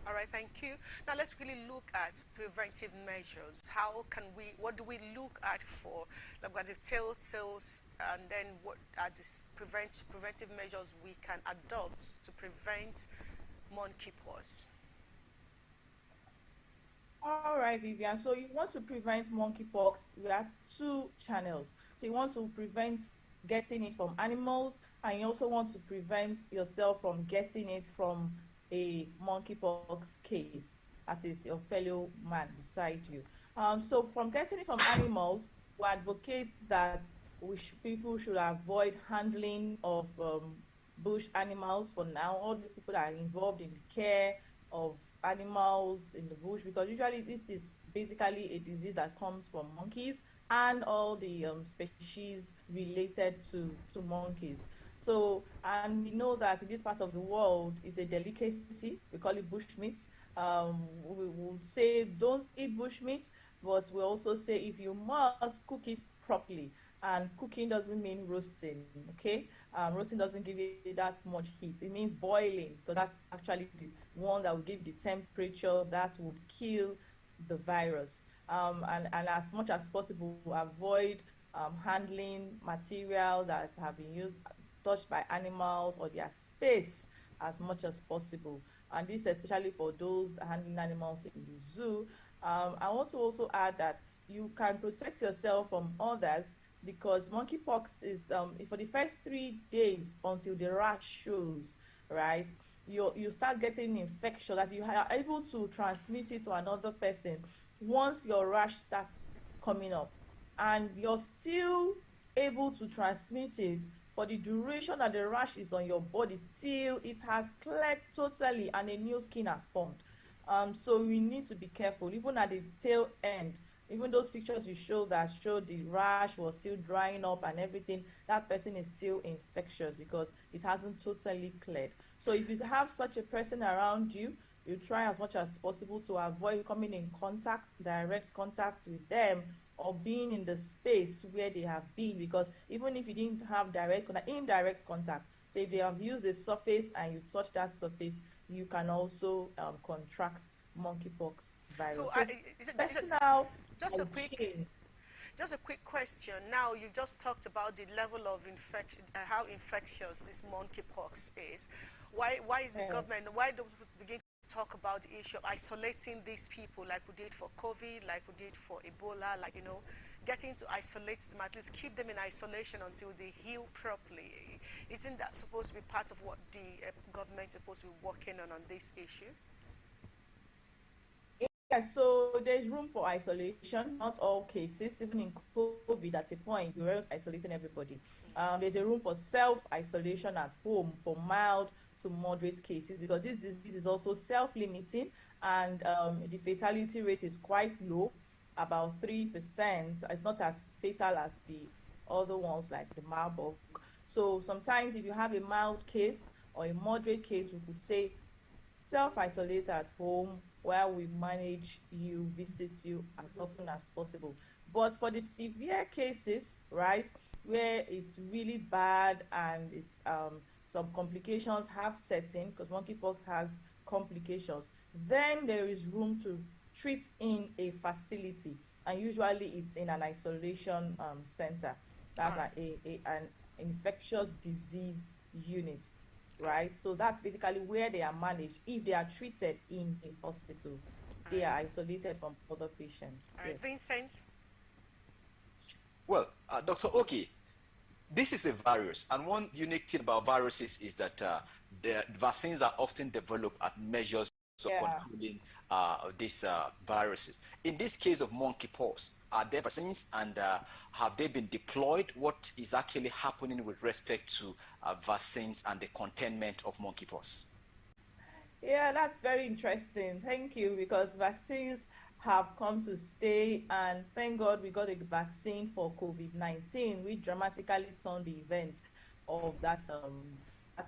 All right, thank you. Now let's really look at preventive measures. How can we, what do we look at for, like what the telltales, and then what are the preventive measures we can adopt to prevent monkeypox? All right, Vivian. So you want to prevent monkeypox, we have two channels. So you want to prevent getting it from animals, and you also want to prevent yourself from getting it from a monkeypox case, that is your fellow man beside you. So from getting it from animals, we advocate that people should avoid handling of bush animals for now. All the people that are involved in the care of animals in the bush, because usually this is basically a disease that comes from monkeys and all the species related to monkeys. So, and we know that in this part of the world is a delicacy. We call it bushmeat. We would say don't eat bushmeat, but we also say if you must cook it properly. And cooking doesn't mean roasting, okay? Roasting doesn't give it that much heat. It means boiling, because that's actually the one that will give the temperature that would kill the virus. And as much as possible, avoid handling material that have been used, touched by animals or their space as much as possible. And this especially for those handling animals in the zoo. I want to also add that you can protect yourself from others, because monkeypox is for the first 3 days until the rash shows, right? You start getting infection that you are able to transmit it to another person once your rash starts coming up, and you're still able to transmit it for the duration that the rash is on your body till it has cleared totally and a new skin has formed. So we need to be careful even at the tail end. Even those pictures you show that showed the rash was still drying up and everything, that person is still infectious because it hasn't totally cleared. So if you have such a person around you, you try as much as possible to avoid coming in contact, direct contact with them, or being in the space where they have been, because even if you didn't have direct contact, indirect contact, so if they have used a surface and you touch that surface, you can also contract monkeypox virus. So, So personal just a quick hygiene. Just a quick question. Now, you've just talked about the level of infection, how infectious this monkeypox is. Why is the government, why don't we begin to talk about the issue of isolating these people like we did for COVID, like we did for Ebola, like, getting to isolate them, at least keep them in isolation until they heal properly? Isn't that supposed to be part of what the government is supposed to be working on this issue? Yeah, so there's room for isolation, not all cases. Even in COVID, at a point, we weren't isolating everybody. There's a room for self-isolation at home for mild to moderate cases, because this disease is also self-limiting, and the fatality rate is quite low, about 3%. It's not as fatal as the other ones like the Marburg. So sometimes if you have a mild case or a moderate case, we could say self-isolate at home while we manage you, visit you as often as possible. But for the severe cases, right, where it's really bad and it's some complications have set in, because monkeypox has complications, then there is room to treat in a facility, and usually it's in an isolation center. That's an infectious disease unit, right? So that's basically where they are managed. If they are treated in a hospital, they are isolated from other patients. All right, Vincent. Well, Dr. Oki, this is a virus, and one unique thing about viruses is that the vaccines are often developed at measures of controlling these viruses. In this case of monkeypox, are there vaccines, and have they been deployed? What is actually happening with respect to vaccines and the containment of monkeypox? Yeah, that's very interesting. Thank you, because vaccines have come to stay, and thank God we got a vaccine for COVID-19, which dramatically turned the event of that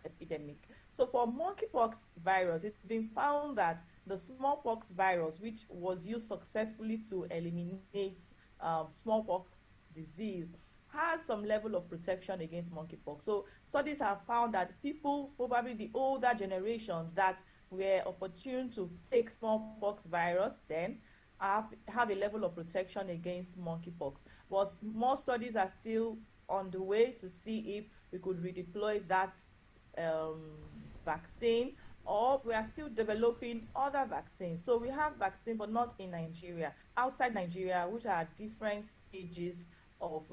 epidemic. So for monkeypox virus, it's been found that the smallpox virus, which was used successfully to eliminate smallpox disease, has some level of protection against monkeypox. So studies have found that people, probably the older generation, that were opportune to take smallpox virus, then have a level of protection against monkeypox. But more studies are still on the way to see if we could redeploy that vaccine, or we are still developing other vaccines. So we have vaccine, but not in Nigeria, outside Nigeria, which are different stages of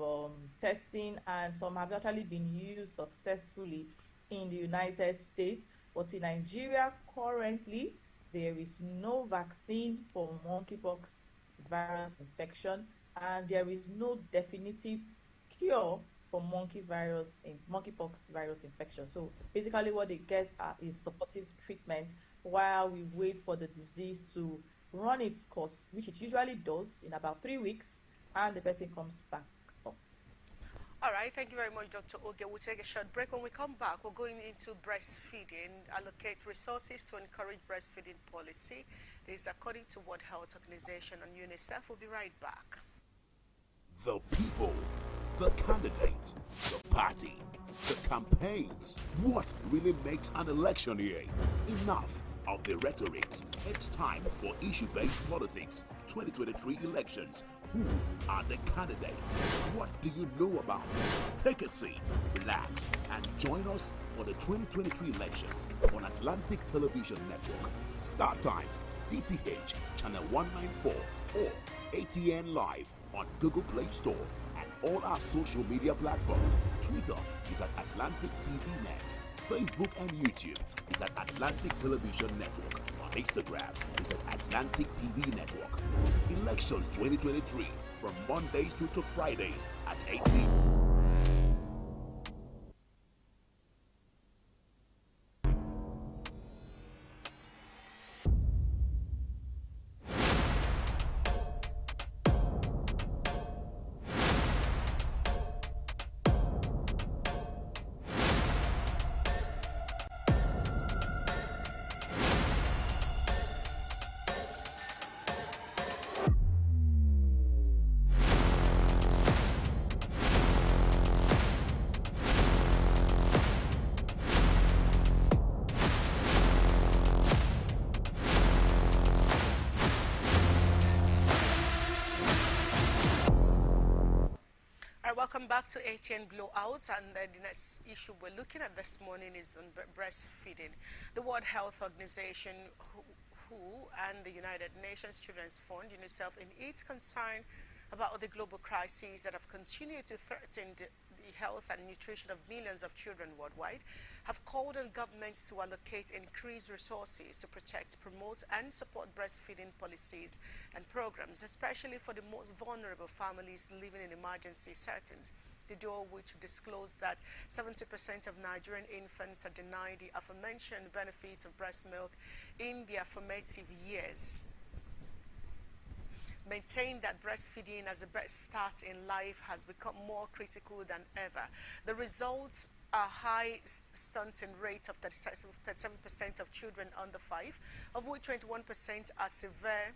testing, and some have actually been used successfully in the United States. But in Nigeria currently, there is no vaccine for monkeypox virus infection, and there is no definitive cure for monkeypox virus infection. So basically what they get is supportive treatment while we wait for the disease to run its course, which it usually does in about 3 weeks, and the person comes back up. All right, thank you very much, Dr. Oge. We'll take a short break. When we come back, we're going into breastfeeding, allocate resources to encourage breastfeeding policy. This is according to World Health Organization and UNICEF. We'll be right back. The people, the candidates, the party, the campaigns. What really makes an election year? Enough of the rhetorics. It's time for issue-based politics. 2023 elections. Who are the candidates? What do you know about them? Take a seat, relax, and join us for the 2023 elections on Atlantic Television Network, StarTimes, DTH, Channel 194, or ATN Live on Google Play Store and all our social media platforms. Twitter is at Atlantic TV Net. Facebook and YouTube is at Atlantic Television Network. On Instagram is at Atlantic TV Network. Elections 2023 from Mondays to Fridays at 8 p.m. Welcome back to ATN Blowouts, and the next issue we're looking at this morning is on breastfeeding. The World Health Organization, WHO, and the United Nations Children's Fund, UNICEF, in its concern about the global crises that have continued to threaten the health and nutrition of millions of children worldwide, have called on governments to allocate increased resources to protect, promote, and support breastfeeding policies and programs, especially for the most vulnerable families living in emergency settings. The duo, which disclosed that 70% of Nigerian infants are denied the aforementioned benefits of breast milk in their formative years, maintain that breastfeeding as the best start in life has become more critical than ever. The results are high stunting rate of 37% of children under 5, of which 21% are severe,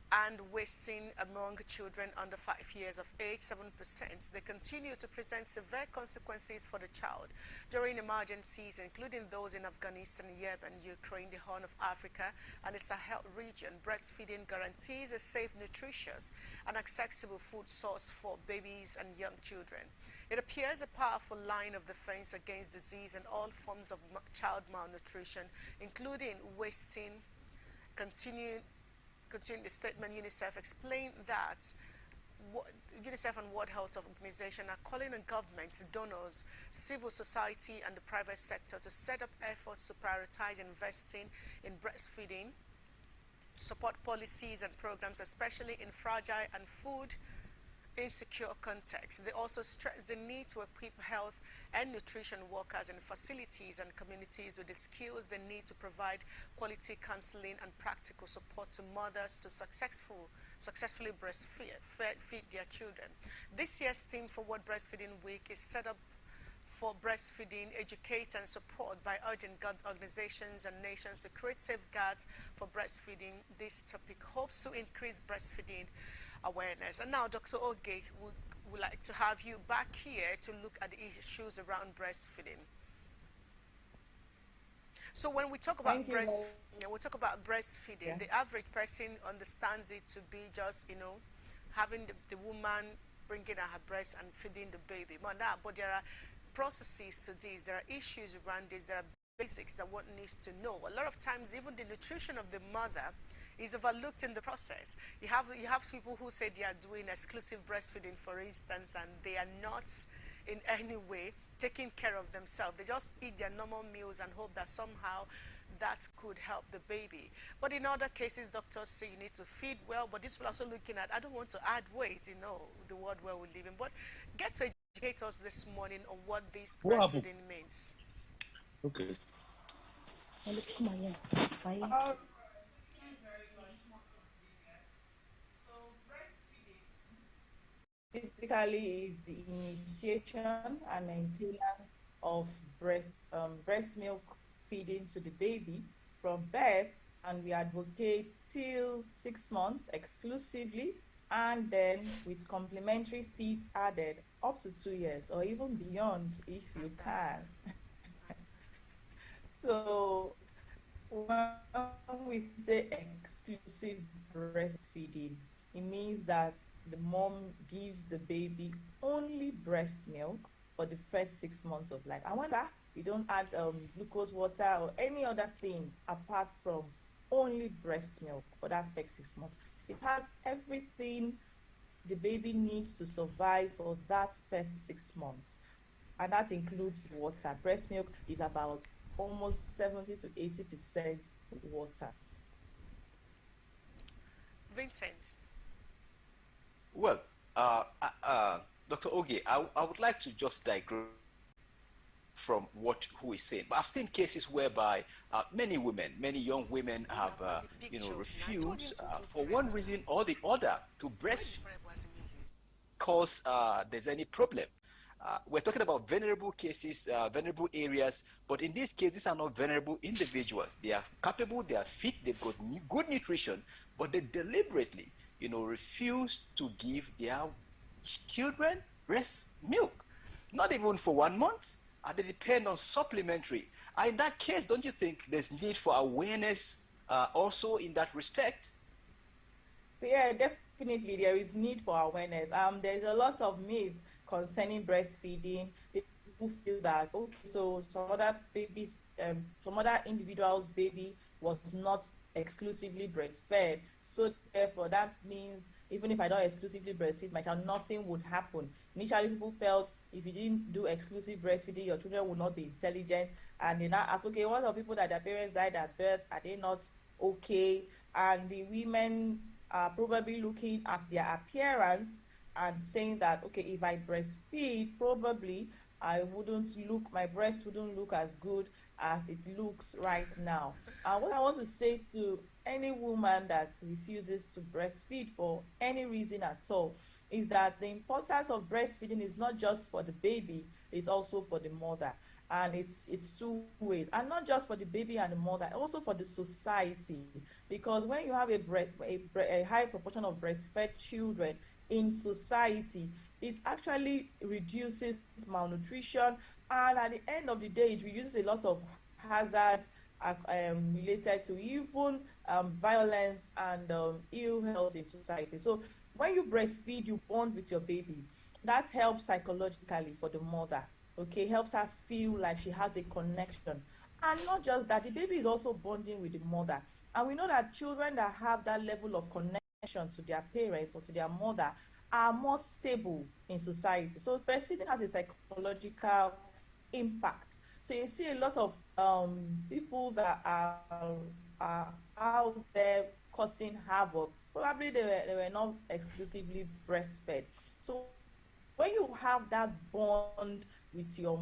and wasting among children under 5 years of age, 7%. They continue to present severe consequences for the child during emergencies, including those in Afghanistan, Yemen, Ukraine, the Horn of Africa, and the Sahel region. Breastfeeding guarantees a safe, nutritious, and accessible food source for babies and young children. It appears a powerful line of defense against disease and all forms of child malnutrition, including wasting. Continuing the statement, UNICEF explained that UNICEF and World Health Organization are calling on governments, donors, civil society, and the private sector to set up efforts to prioritize investing in breastfeeding, support policies and programs, especially in fragile and food insecure contexts. They also stress the need to equip health and nutrition workers in facilities and communities with the skills they need to provide quality counseling and practical support to mothers to successfully feed their children. This year's theme for World Breastfeeding Week is set up for breastfeeding, educate and support by urging organizations and nations to create safeguards for breastfeeding. This topic hopes to increase breastfeeding awareness. And now, Dr. Oge, would like to have you back here to look at the issues around breastfeeding. So when we talk about Thank you very we talk about breastfeeding, yeah. the average person understands it to be just, having the woman bringing out her breast and feeding the baby. But there are processes to this. There are issues around this. There are basics that one needs to know. A lot of times, even the nutrition of the mother is overlooked in the process. You have people who say they are doing exclusive breastfeeding, for instance, and they are not in any way taking care of themselves. They just eat their normal meals and hope that somehow that could help the baby. But in other cases, doctors say you need to feed well, but this will also looking at, I don't want to add weight, the world where we live in. But get to educate us this morning on what this What happened? breastfeeding means. Okay. All basically is the initiation and maintenance of breast milk feeding to the baby from birth, and we advocate till 6 months exclusively, and then with complementary feeds added up to 2 years or even beyond if you can. So when we say exclusive breastfeeding, it means that the mom gives the baby only breast milk for the first 6 months of life. And when that, we don't add glucose water or any other thing apart from only breast milk for that first 6 months. It has everything the baby needs to survive for that first 6 months, and that includes water. Breast milk is about almost 70 to 80% water. Vincent. Well, Dr. Oge, I would like to just digress from what who is saying. But I've seen cases whereby many women, many young women have, refused for one reason or the other to breastfeed because there's any problem. We're talking about vulnerable cases, vulnerable areas, but in this case, these are not vulnerable individuals. They are capable, they are fit, they've got good nutrition, but they deliberately, refuse to give their children breast milk, not even for 1 month. They depend on supplementary. In that case, don't you think there's need for awareness also in that respect? Yeah, definitely there is need for awareness. There's a lot of myth concerning breastfeeding. People feel that okay, so some other individual's baby was not exclusively breastfed, so therefore that means even if I don't exclusively breastfeed my child, nothing would happen. Initially, people felt if you didn't do exclusive breastfeeding, your children would not be intelligent, and they now ask, okay, what are people that their parents died at birth? Are they not okay? And the women are probably looking at their appearance and saying that okay, if I breastfeed, probably my breast wouldn't look as good as it looks right now. And what I want to say to any woman that refuses to breastfeed for any reason at all is that the importance of breastfeeding is not just for the baby, it's also for the mother. And it's two ways, and not just for the baby and the mother, also for the society, because when you have a high proportion of breastfed children in society, it actually reduces malnutrition, and at the end of the day it reduces a lot of hazards related to even violence and ill health in society. So when you breastfeed, you bond with your baby. That helps psychologically for the mother. Okay, helps her feel like she has a connection. And not just that, the baby is also bonding with the mother. And we know that children that have that level of connection to their parents or to their mother are more stable in society. So breastfeeding has a psychological impact. So you see a lot of people that are out there causing havoc. Probably they were not exclusively breastfed. So when you have that bond with your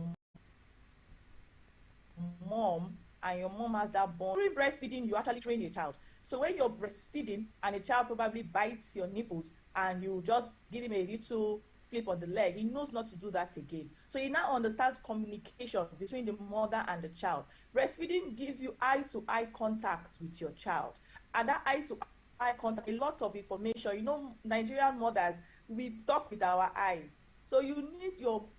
mom, and your mom has that bond during breastfeeding, you actually train your child. So when you're breastfeeding and a child probably bites your nipples and you just give him a little flip on the leg, he knows not to do that again. So he now understands communication between the mother and the child. Breastfeeding gives you eye to eye contact with your child, and that eye to eye contact, a lot of information. Nigerian mothers, we talk with our eyes. So you need your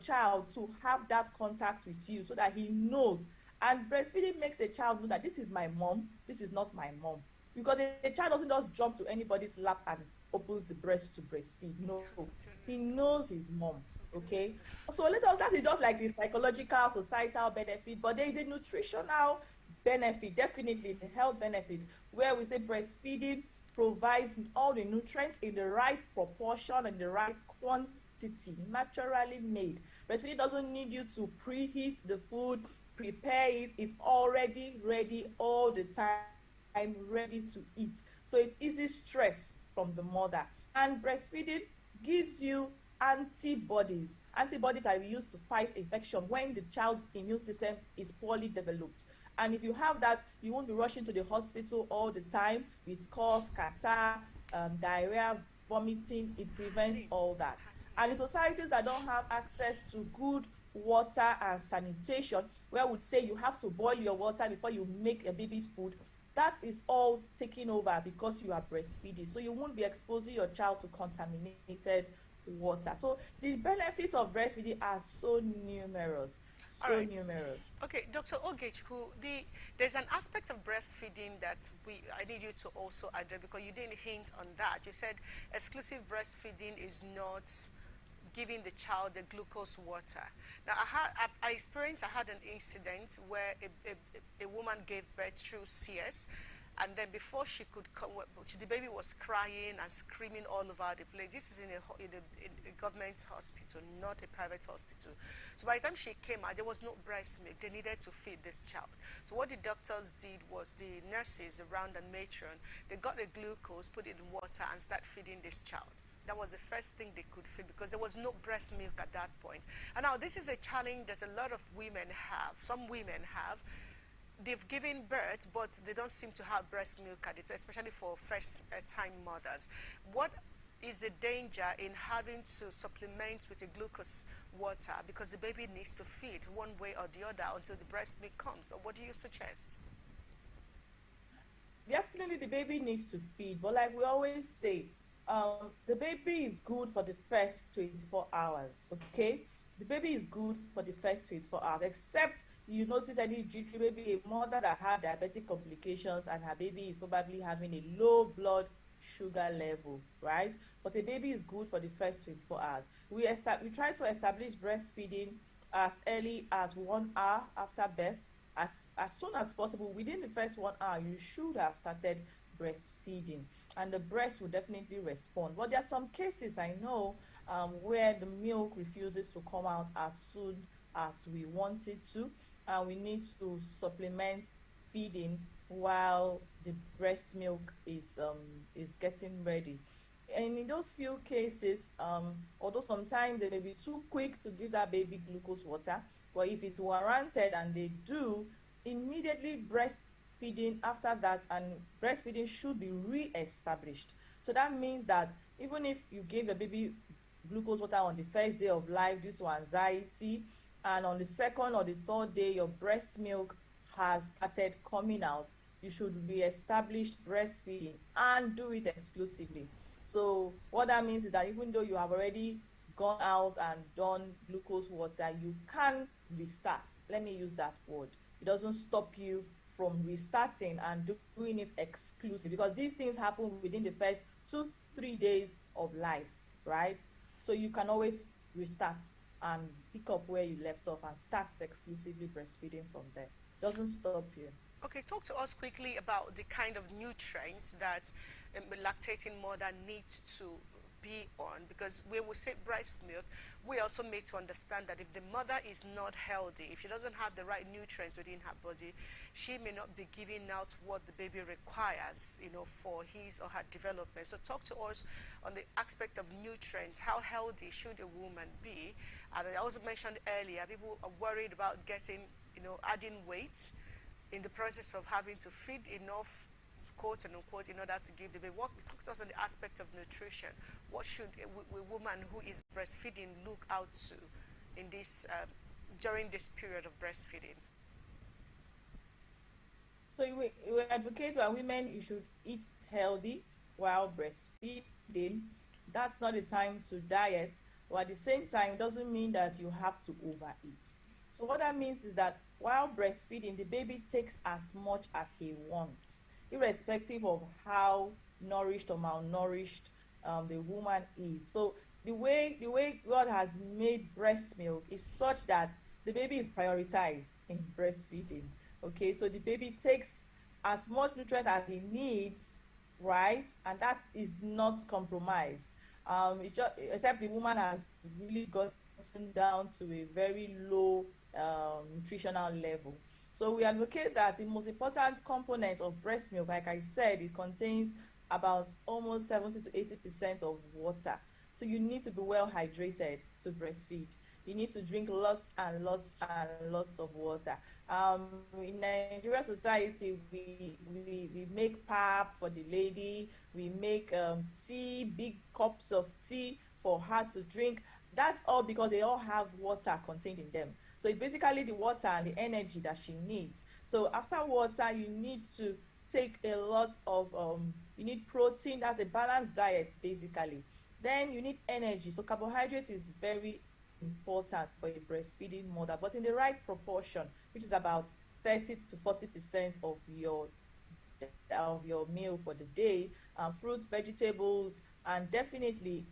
child to have that contact with you so that he knows And breastfeeding makes a child know that this is my mom, this is not my mom. Because a child doesn't just jump to anybody's lap and opens the breast to breastfeed. No, he knows his mom. Okay, so let us, that is just like the psychological, societal benefit, but there is a nutritional benefit, definitely the health benefit, where we say breastfeeding provides all the nutrients in the right proportion and the right quantity, naturally made. Breastfeeding doesn't need you to preheat the food, prepare it. It's already ready all the time, ready to eat. So it eases stress from the mother. And breastfeeding gives you antibodies. Antibodies are used to fight infection when the child's immune system is poorly developed. And if you have that, you won't be rushing to the hospital all the time with cough, catarrh, diarrhea, vomiting. It prevents all that. And in societies that don't have access to good water and sanitation, where I would say you have to boil your water before you make a baby's food, that is all taken over because you are breastfeeding. So you won't be exposing your child to contaminated water. So the benefits of breastfeeding are so numerous, All so right. numerous. Okay, Dr. Ogech, there's an aspect of breastfeeding that I need you to also address, because you didn't hint on that. You said exclusive breastfeeding is not giving the child the glucose water. Now, I had an incident where a woman gave birth through CS, and then before she could come, the baby was crying and screaming all over the place. This is in a government hospital, not a private hospital. So by the time she came out, there was no breast milk. They needed to feed this child. So what the doctors did was, the nurses around and matron, they got the glucose, put it in water, and start feeding this child. That was the first thing they could feed, because there was no breast milk at that point. And now this is a challenge that a lot of women have. Some women have. They've given birth, but they don't seem to have breast milk at it, especially for first-time mothers. What is the danger in having to supplement with a glucose water, because the baby needs to feed one way or the other until the breast milk comes? Or what do you suggest? Definitely the baby needs to feed, but like we always say, the baby is good for the first 24 hours. Okay, the baby is good for the first 24 hours, except you notice any jittery, maybe a mother that had diabetic complications and her baby is probably having a low blood sugar level, right? But the baby is good for the first 24 hours. We try to establish breastfeeding as early as 1 hour after birth. As soon as possible, within the first 1 hour, you should have started breastfeeding, and the breast will definitely respond. But there are some cases I know, where the milk refuses to come out as soon as we want it to, and we need to supplement feeding while the breast milk is getting ready. And in those few cases, although sometimes they may be too quick to give that baby glucose water, but if it's warranted and they do, immediately breastfeeding after that, and breastfeeding should be re-established. So that means that even if you gave your baby glucose water on the first day of life due to anxiety, and on the second or the third day your breast milk has started coming out, you should re-establish breastfeeding and do it exclusively. So what that means is that even though you have already gone out and done glucose water, you can restart. Let me use that word. It doesn't stop you from restarting and doing it exclusive, because these things happen within the first 2-3 days of life, right? So you can always restart and pick up where you left off and start exclusively breastfeeding from there. Doesn't stop you. Okay, talk to us quickly about the kind of nutrients that a lactating mother needs to be on, because when we say breast milk, we also made to understand that if the mother is not healthy, if she doesn't have the right nutrients within her body, she may not be giving out what the baby requires, for his or her development. So talk to us on the aspect of nutrients. How healthy should a woman be? And I also mentioned earlier, people are worried about getting, adding weight in the process of having to feed enough, quote and unquote, in order to give the baby. Talk to us on the aspect of nutrition. What should a woman who is breastfeeding look out to in this during this period of breastfeeding? So we advocate for women, you should eat healthy while breastfeeding. That's not the time to diet, but at the same time, it doesn't mean that you have to overeat. So what that means is that while breastfeeding, the baby takes as much as he wants, irrespective of how nourished or malnourished the woman is. So the way God has made breast milk is such that the baby is prioritized in breastfeeding. Okay, so the baby takes as much nutrient as he needs, right, and that is not compromised. It's just, except the woman has really gotten down to a very low nutritional level. So we advocate that the most important component of breast milk, like I said, it contains about almost 70 to 80% of water. So you need to be well hydrated to breastfeed. You need to drink lots and lots and lots of water. In Nigerian society, we make pap for the lady. We make tea, big cups of tea for her to drink. That's all because they all have water contained in them. So it's basically the water and the energy that she needs. So after water, you need to take a lot of you need protein. That's a balanced diet basically. Then you need energy. So carbohydrate is very important for a breastfeeding mother, but in the right proportion, which is about 30 to 40% of your meal for the day. Fruits, vegetables, and definitely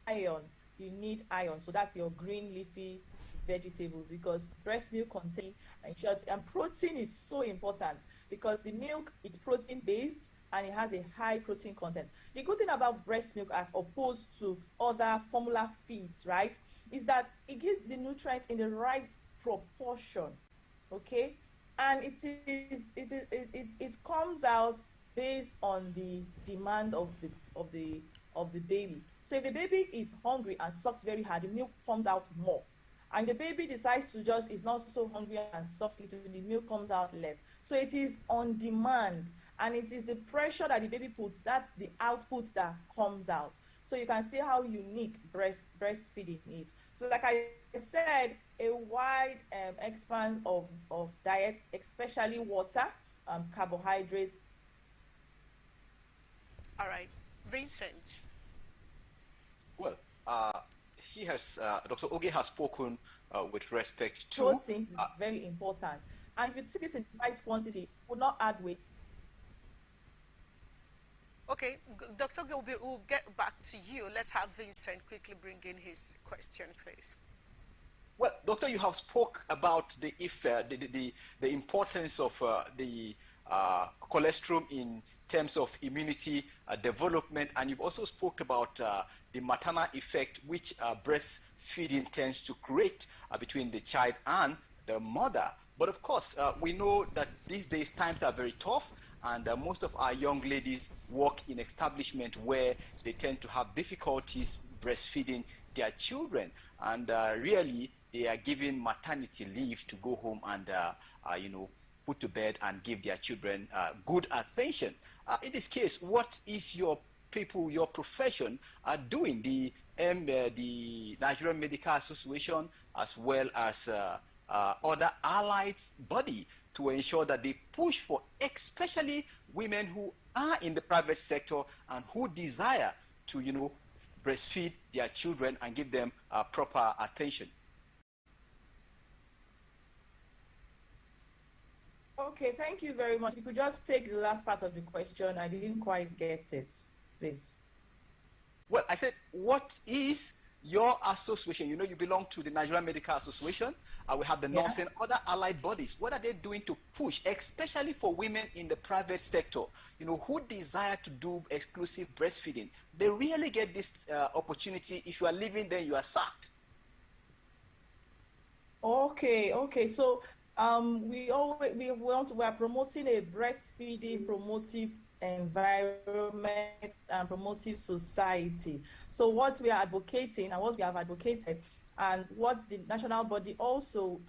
iron. You need iron, so that's your green leafy vegetables, because breast milk contains, and protein is so important because the milk is protein based and it has a high protein content. The good thing about breast milk as opposed to other formula feeds, right, is that it gives the nutrients in the right proportion. Okay, and it comes out based on the demand of the baby. So if the baby is hungry and sucks very hard, the milk comes out more. And the baby decides to just is not so hungry and sucks little, the milk comes out less. So it is on demand, and it is the pressure that the baby puts, that's the output that comes out. So you can see how unique breastfeeding is. So like I said, a wide expanse of diet, especially water, carbohydrates. All right, Vincent. Well, he has Dr. Oge has spoken with respect to Protein is very important, and if you take it in the right quantity, it will not add weight. Okay, Dr. Gilby, we'll get back to you. Let's have Vincent quickly bring in his question, please. well, doctor, you have spoke about the the importance of the cholesterol in terms of immunity development, and you've also spoke about the maternal effect which breastfeeding tends to create between the child and the mother. But of course, we know that these days times are very tough, and most of our young ladies work in establishment where they tend to have difficulties breastfeeding their children, and really they are given maternity leave to go home and put to bed and give their children good attention. In this case, what is your profession doing? The Nigerian Medical Association, as well as other allied body, to ensure that they push for especially women who are in the private sector and who desire to breastfeed their children and give them proper attention. Okay, thank you very much. If you could just take the last part of the question, I didn't quite get it, please. Well, I said, what is your association? You know, you belong to the Nigerian Medical Association. We have the NOS and other allied bodies. What are they doing to push, especially for women in the private sector, who desire to do exclusive breastfeeding? They really get this opportunity. If you are leaving, then you are sacked. Okay. So we are promoting a breastfeeding promotive environment and promotive society. So what we are advocating and what we have advocated and what the national body also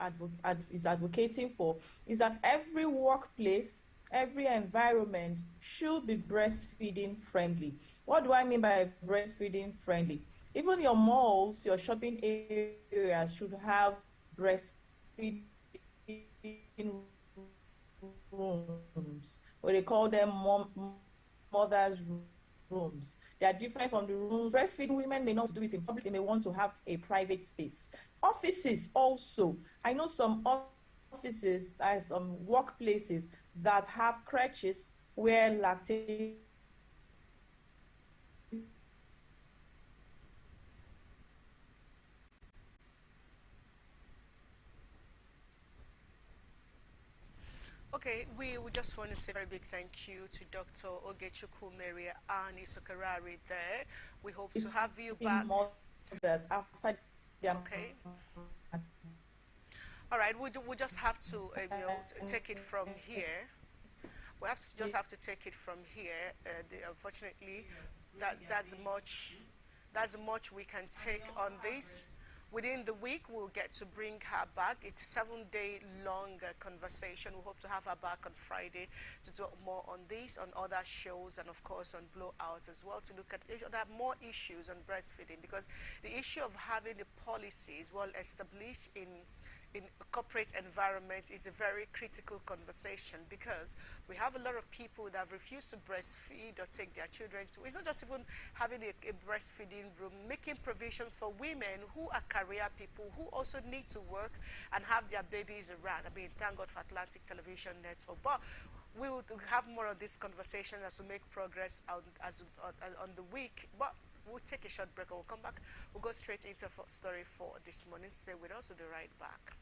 is advocating for is that every workplace, every environment should be breastfeeding friendly. What do I mean by breastfeeding friendly? Even your malls, your shopping areas should have breastfeeding rooms, or they call them mothers room. rooms. They are different from the rooms. Breastfeeding women may not do it in public. They may want to have a private space. Offices also. I know some offices, some workplaces that have crèches where lactation. Okay, we just want to say a very big thank you to Dr. Ogechukwu Maria Ani Sokarari there. We hope to have you back. Okay. All right, we just have to take it from here. We have to just have to take it from here. Unfortunately, that's much we can take on this. Within the week, we'll get to bring her back. It's a 7-day long conversation. We hope to have her back on Friday to talk more on this, on other shows, and of course on Blowout as well, to look at more issues on breastfeeding, because the issue of having the policies well established in corporate environment is a very critical conversation, because we have a lot of people that refuse to breastfeed or take their children to. It's not just even having a breastfeeding room, making provisions for women who are career people who also need to work and have their babies around. I mean, thank God for Atlantic Television Network. But we will have more of this conversation as we make progress on the week. But we'll take a short break and we'll come back. We'll go straight into a story for this morning. Stay with us. We'll be right back.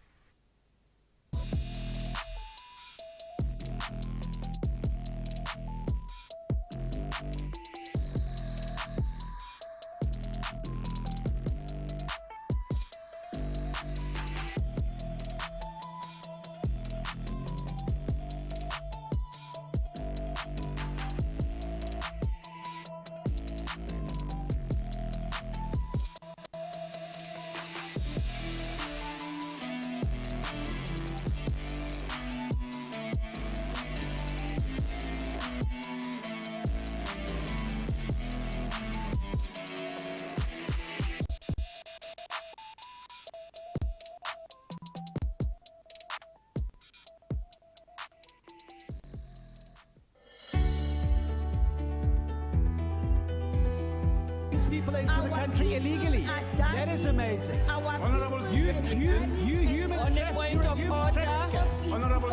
People into the country illegally. That is amazing. Honorable you human trafficker. Honorable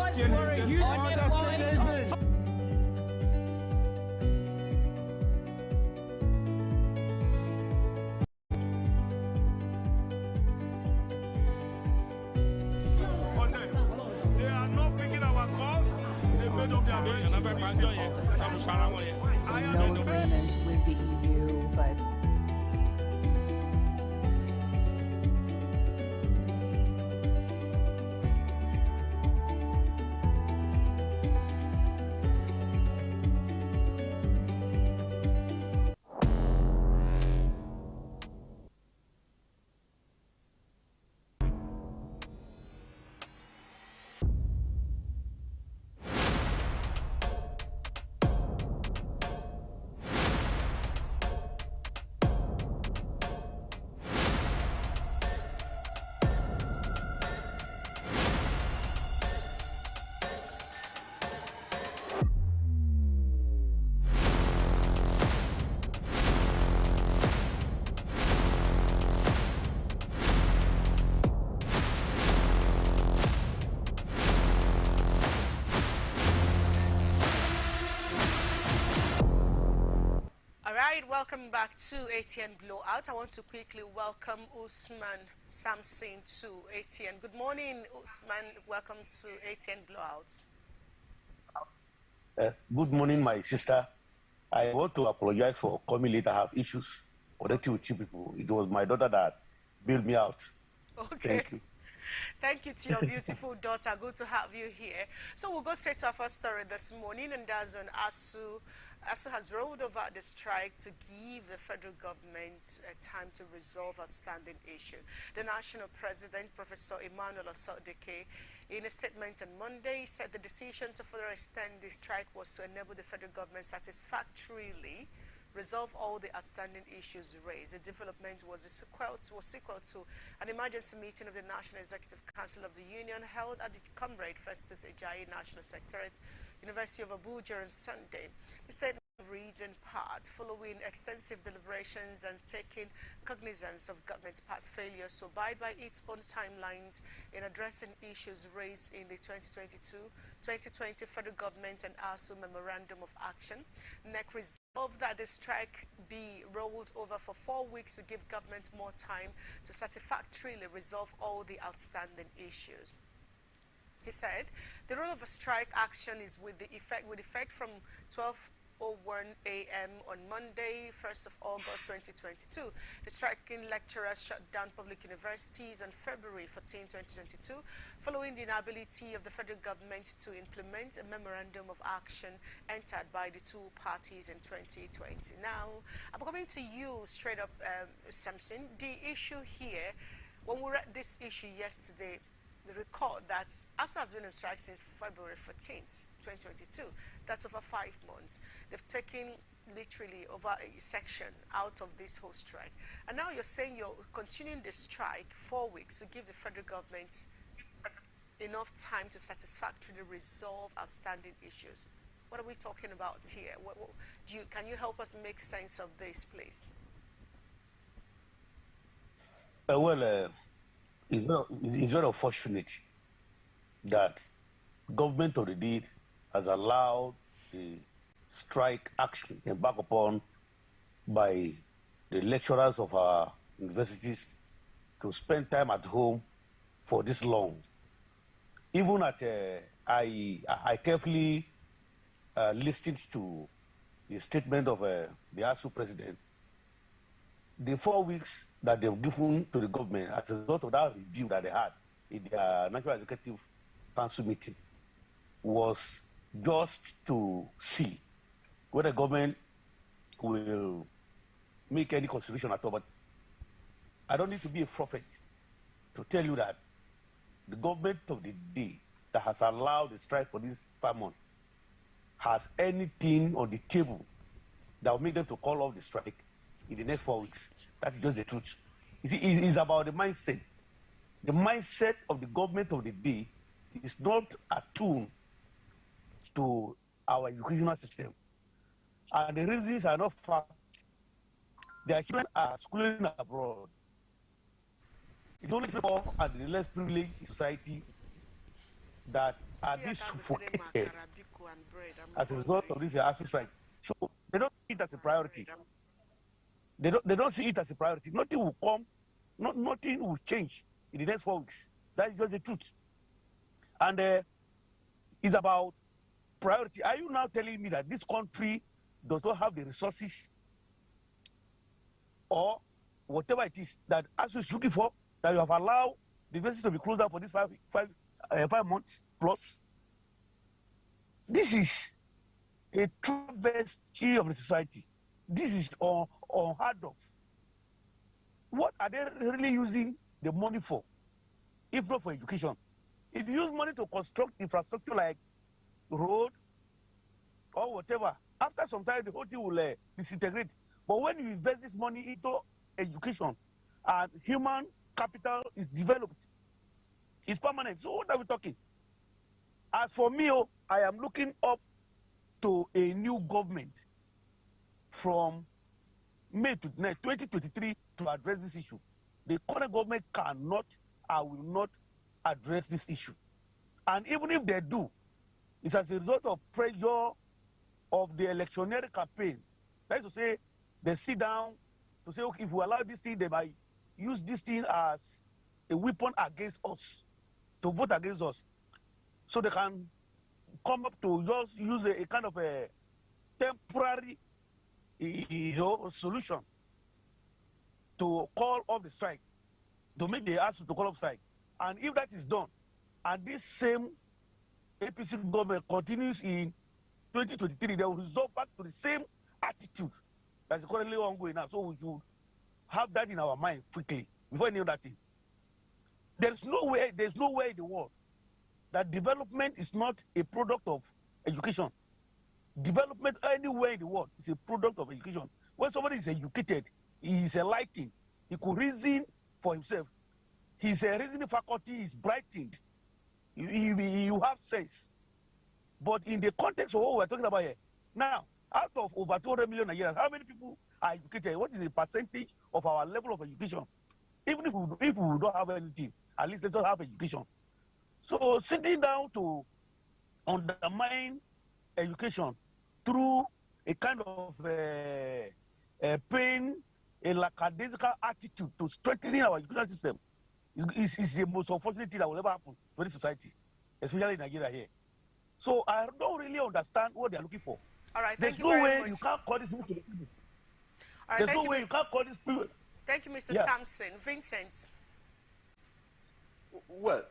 they are not picking our calls. They made up their minds. So no agreement with the EU, but welcome back to ATN Blowout. I want to quickly welcome Usman Samson to ATN. Good morning, Usman. Welcome to ATN Blowout. Good morning, my sister. I want to apologize for coming late. I have issues connecting with you people. It was my daughter that bailed me out. Okay. Thank you. Thank you to your beautiful daughter. Good to have you here. So we'll go straight to our first story this morning, and that's on ASU. ASU has rolled over the strike to give the federal government time to resolve outstanding issue. The national president, Professor Emmanuel Osodeke, in a statement on Monday, said the decision to further extend the strike was to enable the federal government satisfactorily resolve all the outstanding issues raised. The development was sequel to an emergency meeting of the National Executive Council of the Union held at the Comrade Festus Ajayi National Secretariat, University of Abuja on Sunday. The statement reads in part following extensive deliberations and taking cognizance of government's past failures to abide by its own timelines in addressing issues raised in the 2022-2020 federal government and ASU Memorandum of Action. NEC resolved that the strike be rolled over for 4 weeks to give government more time to satisfactorily resolve all the outstanding issues. He said the role of a strike action is with effect from 12:01 a.m. on Monday, 1st of August 2022. The striking lecturers shut down public universities on February 14, 2022, following the inability of the federal government to implement a memorandum of action entered by the two parties in 2020. Now, I'm coming to you straight up, Samson. The issue here, when we read this issue yesterday, the record that ASU has been on strike since February 14th, 2022. That's over 5 months. They've taken literally over a section out of this whole strike. And now you're saying you're continuing the strike 4 weeks to give the federal government enough time to satisfactorily resolve outstanding issues. What are we talking about here? Can you help us make sense of this, please? It's very unfortunate that government of the day has allowed the strike action embarked upon by the lecturers of our universities to spend time at home for this long. Even I carefully listened to the statement of the ASU president. The 4 weeks that they've given to the government as a result of that review that they had in their National Executive Council meeting was just to see whether the government will make any consideration at all. But I don't need to be a prophet to tell you that the government of the day that has allowed the strike for these 5 months has anything on the table that will make them to call off the strike in the next 4 weeks. That's just the truth. You see, it's about the mindset. The mindset of the government of the day is not attuned to our educational system. And the reasons are not fact. Their children are schooling abroad. It's only people and the less privileged in society that are being suffocated as a result of this ASU strike. So they don't see it as a priority. They don't see it as a priority. Nothing will come, nothing will change in the next 4 weeks. That is just the truth. And it's about priority. Are you now telling me that this country does not have the resources or whatever it is that ASU is looking for, that you have allowed the university to be closed down for this 5 months plus? This is a travesty of the society. This is unheard of. What are they really using the money for, if not for education? If you use money to construct infrastructure like road or whatever, after some time the whole thing will disintegrate. But when you invest this money into education and human capital is developed, it's permanent. So what are we talking? As for me, I am looking up to a new government from May 29, 2023 to address this issue. The current government cannot and will not address this issue. And even if they do, it's as a result of pressure of the electioneering campaign. That is to say, they sit down to say, okay, if we allow this thing, they might use this thing as a weapon against us, to vote against us. So they can come up to just use a kind of a temporary solution to call off the strike, to make the ASU to call off strike. And if that is done, and this same APC government continues in 2023, they will resort back to the same attitude that's currently ongoing now. So we should have that in our mind quickly before any other thing. There's nowhere in the world that development is not a product of education. Development anywhere in the world is a product of education. When somebody is educated, he is enlightened, he could reason for himself. His reasoning faculty is brightened. You have sense. But in the context of what we're talking about here, now, Out of over 200 million Nigerians, how many people are educated? What is the percentage of our level of education? Even if we don't have anything, at least let us have education. So sitting down to undermine education through a kind of pain, a lackadaisical attitude to strengthening our education system is the most unfortunate thing that will ever happen to any society, especially in Nigeria here. So I don't really understand what they are looking for. All right, There's thank you no very way much. you can't call this people to the people. All right, There's no way you can't call this people. Thank you, Mr. Yeah. Sampson. Vincent. Well,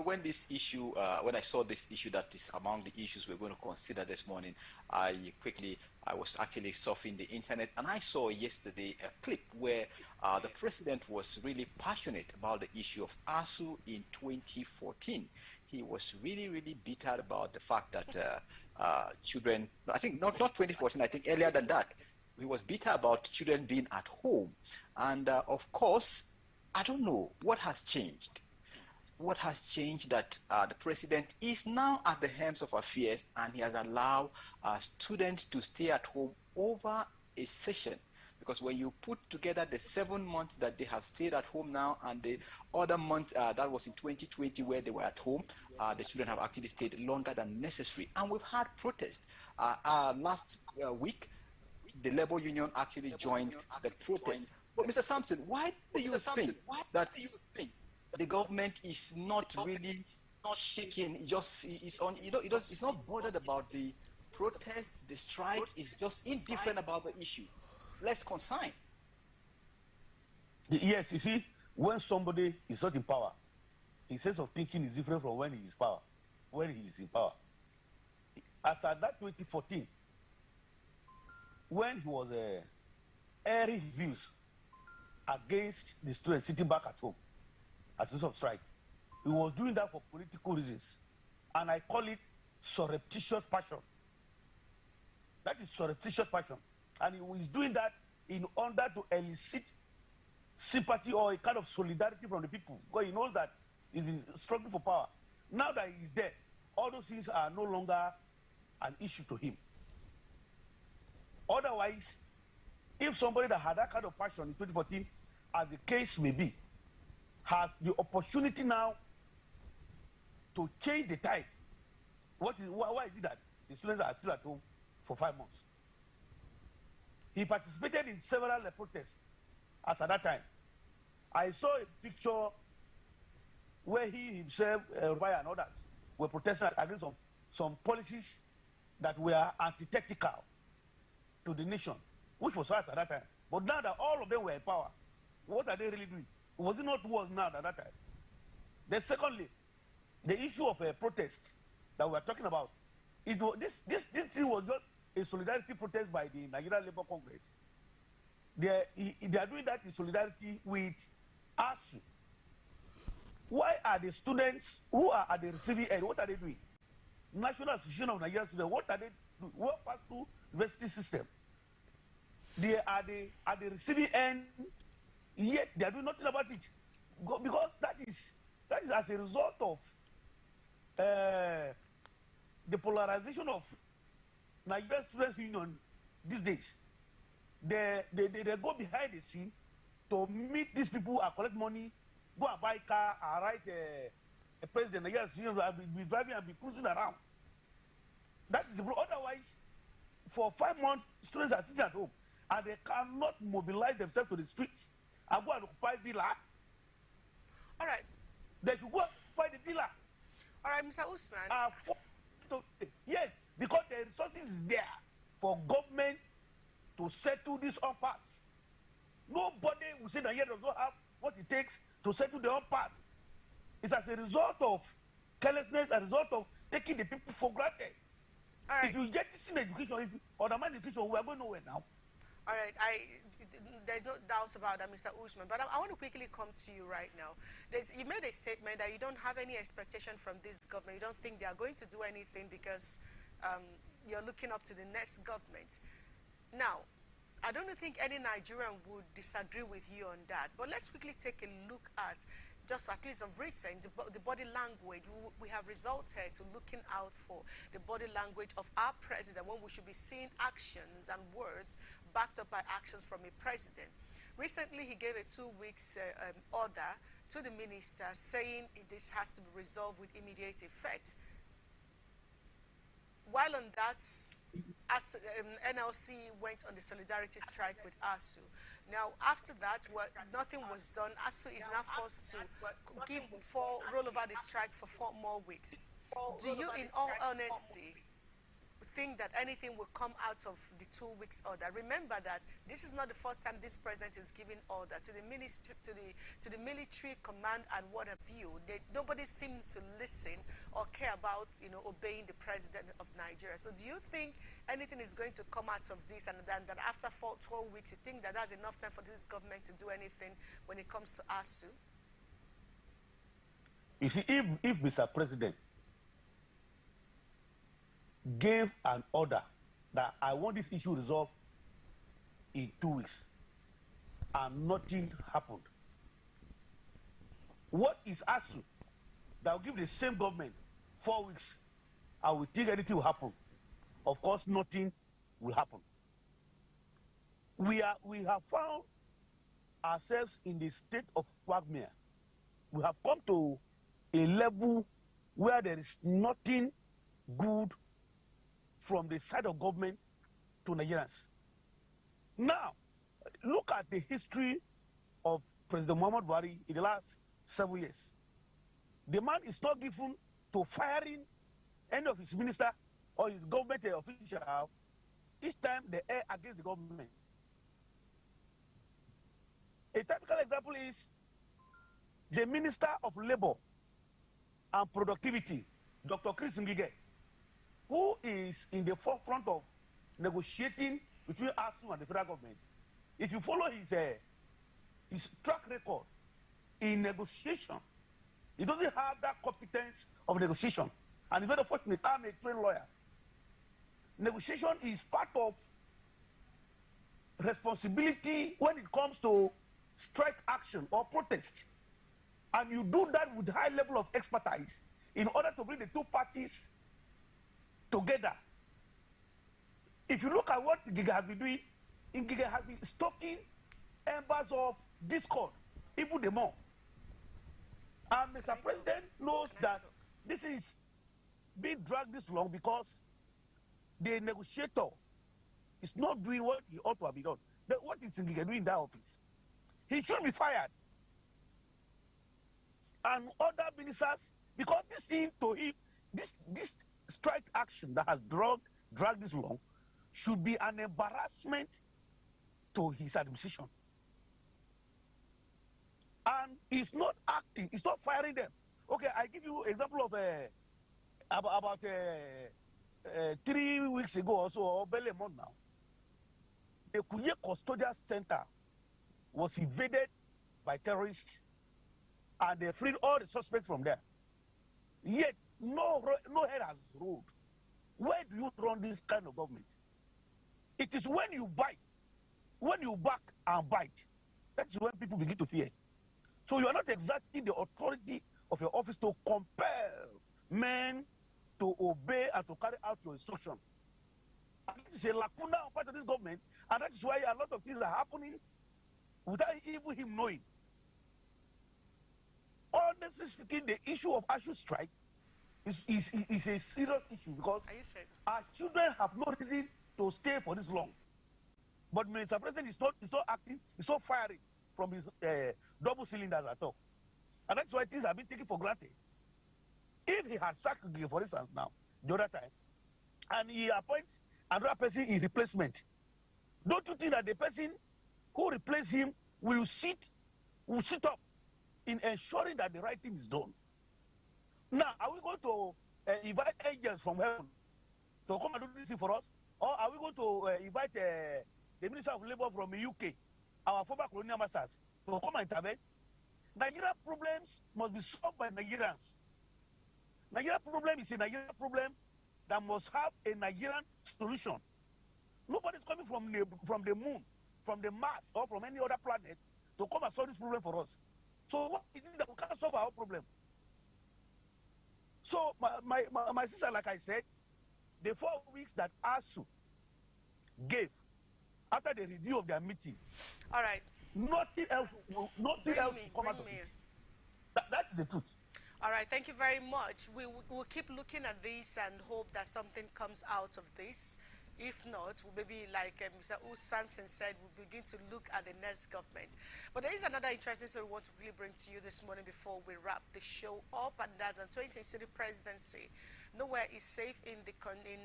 when this issue, when I saw this issue that is among the issues we're going to consider this morning, I was actually surfing the internet and I saw yesterday a clip where the president was really passionate about the issue of ASU in 2014. He was really, really bitter about the fact that children, I think not 2014, I think earlier than that, he was bitter about children being at home. And of course, I don't know what has changed. What has changed that the president is now at the helm of affairs and he has allowed students to stay at home over a session. Because when you put together the 7 months that they have stayed at home now and the other month that was in 2020 where they were at home, the children have actually stayed longer than necessary. And we've had protests. Last week, the labor union actually joined the protest. But Mr. Sampson, why do you think that the government is not really shaking? It's not bothered about the protests, the strike. It's just indifferent about the issue. Let's consign. Yes, you see, when somebody is not in power, his sense of thinking is different from when he is power. When he is in power, as at that 2014, when he was airing his views against the students sitting back at home as a result of strike, he was doing that for political reasons, and I call it surreptitious passion. That is surreptitious passion, and he was doing that in order to elicit sympathy or a kind of solidarity from the people, because he knows that he's been struggling for power. Now that he's dead, all those things are no longer an issue to him. Otherwise, if somebody that had that kind of passion in 2014, as the case may be, has the opportunity now to change the tide, why is it that the students are still at home for 5 months? He participated in several protests as at that time. I saw a picture where he himself, Rubaya and others, were protesting against some policies that were antithetical to the nation, which was us at that time. But now that all of them were in power, what are they really doing? Was it not worse now at that time? Then secondly, the issue of protests that we are talking about, this thing was just a solidarity protest by the Nigerian Labour Congress. They are doing that in solidarity with ASU. Why are the students who are at the receiving end, what are they doing? National Association of Nigerian Students, what are they doing? What pass through university system? They are at the receiving end, yet they are doing nothing about it. Because that is as a result of the polarization of Nigerian Students Union these days. They go behind the scene to meet these people and collect money, go and buy car and write a president Nigerian Students will be driving and be cruising around. That is the problem. Otherwise, for 5 months, students are sitting at home and they cannot mobilize themselves to the streets and go and occupy villa. All right. They should go and occupy the villa. All right, Mr. Usman. Yes, because the resources is there for government to settle this impasse. Nobody will say that here does not have what it takes to settle the impasse. It's as a result of carelessness, a result of taking the people for granted. All right. If you jettison education, if you undermine education, we are going nowhere now. All right, there's no doubt about that, Mr. Usman, but I want to quickly come to you right now. You made a statement that you don't have any expectation from this government. You don't think they are going to do anything because you're looking up to the next government. Now, I don't think any Nigerian would disagree with you on that, but let's quickly take a look at just at least of recent, the body language, we have resorted to looking out for the body language of our president when we should be seeing actions and words backed up by actions from a president. Recently, he gave a 2 weeks order to the minister saying this has to be resolved with immediate effect. While on that, as NLC went on the solidarity strike with ASU. Now, after that, nothing was done. ASU is now forced to roll over the strike for 4 more weeks. Do you, in all honesty, think that anything will come out of the 2 weeks order? Remember that this is not the first time this president is giving order to the ministry, to the military command and what have you. Nobody seems to listen or care about, you know, obeying the president of Nigeria. So do you think anything is going to come out of this, and then that after 12 weeks you think that that's enough time for this government to do anything when it comes to ASU? You see, if Mr. President gave an order that I want this issue resolved in 2 weeks and nothing happened, what is ASU that will give the same government 4 weeks and we think anything will happen? Of course, nothing will happen. We have found ourselves in the state of quagmire. We have come to a level where there is nothing good from the side of government to Nigerians. Now, look at the history of President Muhammad Buhari in the last 7 years. The man is not given to firing any of his minister or his government official each time they err against the government. A typical example is the Minister of Labor and Productivity, Dr. Chris Ngige, who is in the forefront of negotiating between ASU and the federal government. If you follow his track record in negotiation, he doesn't have that competence of negotiation. And it's very fortunate, I'm a trained lawyer. Negotiation is part of responsibility when it comes to strike action or protest. And you do that with high level of expertise in order to bring the two parties together. If you look at what Giga has been doing, Giga has been stoking embers of discord, even the more. And Mr. President knows that this is being dragged this long because the negotiator is not doing what he ought to have been done. But what is Giga doing in that office? He should be fired. And other ministers, because this thing to him, this strike action that has dragged this long, should be an embarrassment to his administration. And he's not acting, he's not firing them. Okay, I give you an example of about 3 weeks ago or so, or barely a month now. The Kuye Custodial Center was invaded by terrorists, and they freed all the suspects from there. Yet, no head has rolled. Where do you run this kind of government? It is when you bite, when you back and bite, that's when people begin to fear. So you are not exerting the authority of your office to compel men to obey and to carry out your instruction. And this is a lacuna on part of this government, and that is why a lot of things are happening without even him knowing. Honestly speaking, the issue of ASU strike is a serious issue because our children have no reason to stay for this long. But Mr. President is not acting, he's not firing from his double cylinders at all. And that's why things have been taken for granted. If he had sacked, for instance, now, the other time, and he appoints another person in replacement, don't you think that the person who replaced him will sit up in ensuring that the right thing is done? Now, are we going to invite agents from heaven to come and do this thing for us? Or are we going to invite the Minister of Labour from the UK, our former colonial masters, to come and intervene? Nigerian problems must be solved by Nigerians. Nigerian problem is a Nigerian problem that must have a Nigerian solution. Nobody's coming from the moon, from the Mars, or from any other planet to come and solve this problem for us. So what is it that we can't solve our problem? So my sister, like I said, the 4 weeks that ASU gave after the review of their meeting, all right, nothing else will come out of me. it. That's the truth. All right, thank you very much. We'll keep looking at this and hope that something comes out of this. If not, we'll maybe, like Mr. U. Samson said, we'll begin to look at the next government. But there is another interesting story we want to really bring to you this morning before we wrap the show up, and that's on 2023 presidency. Nowhere is safe in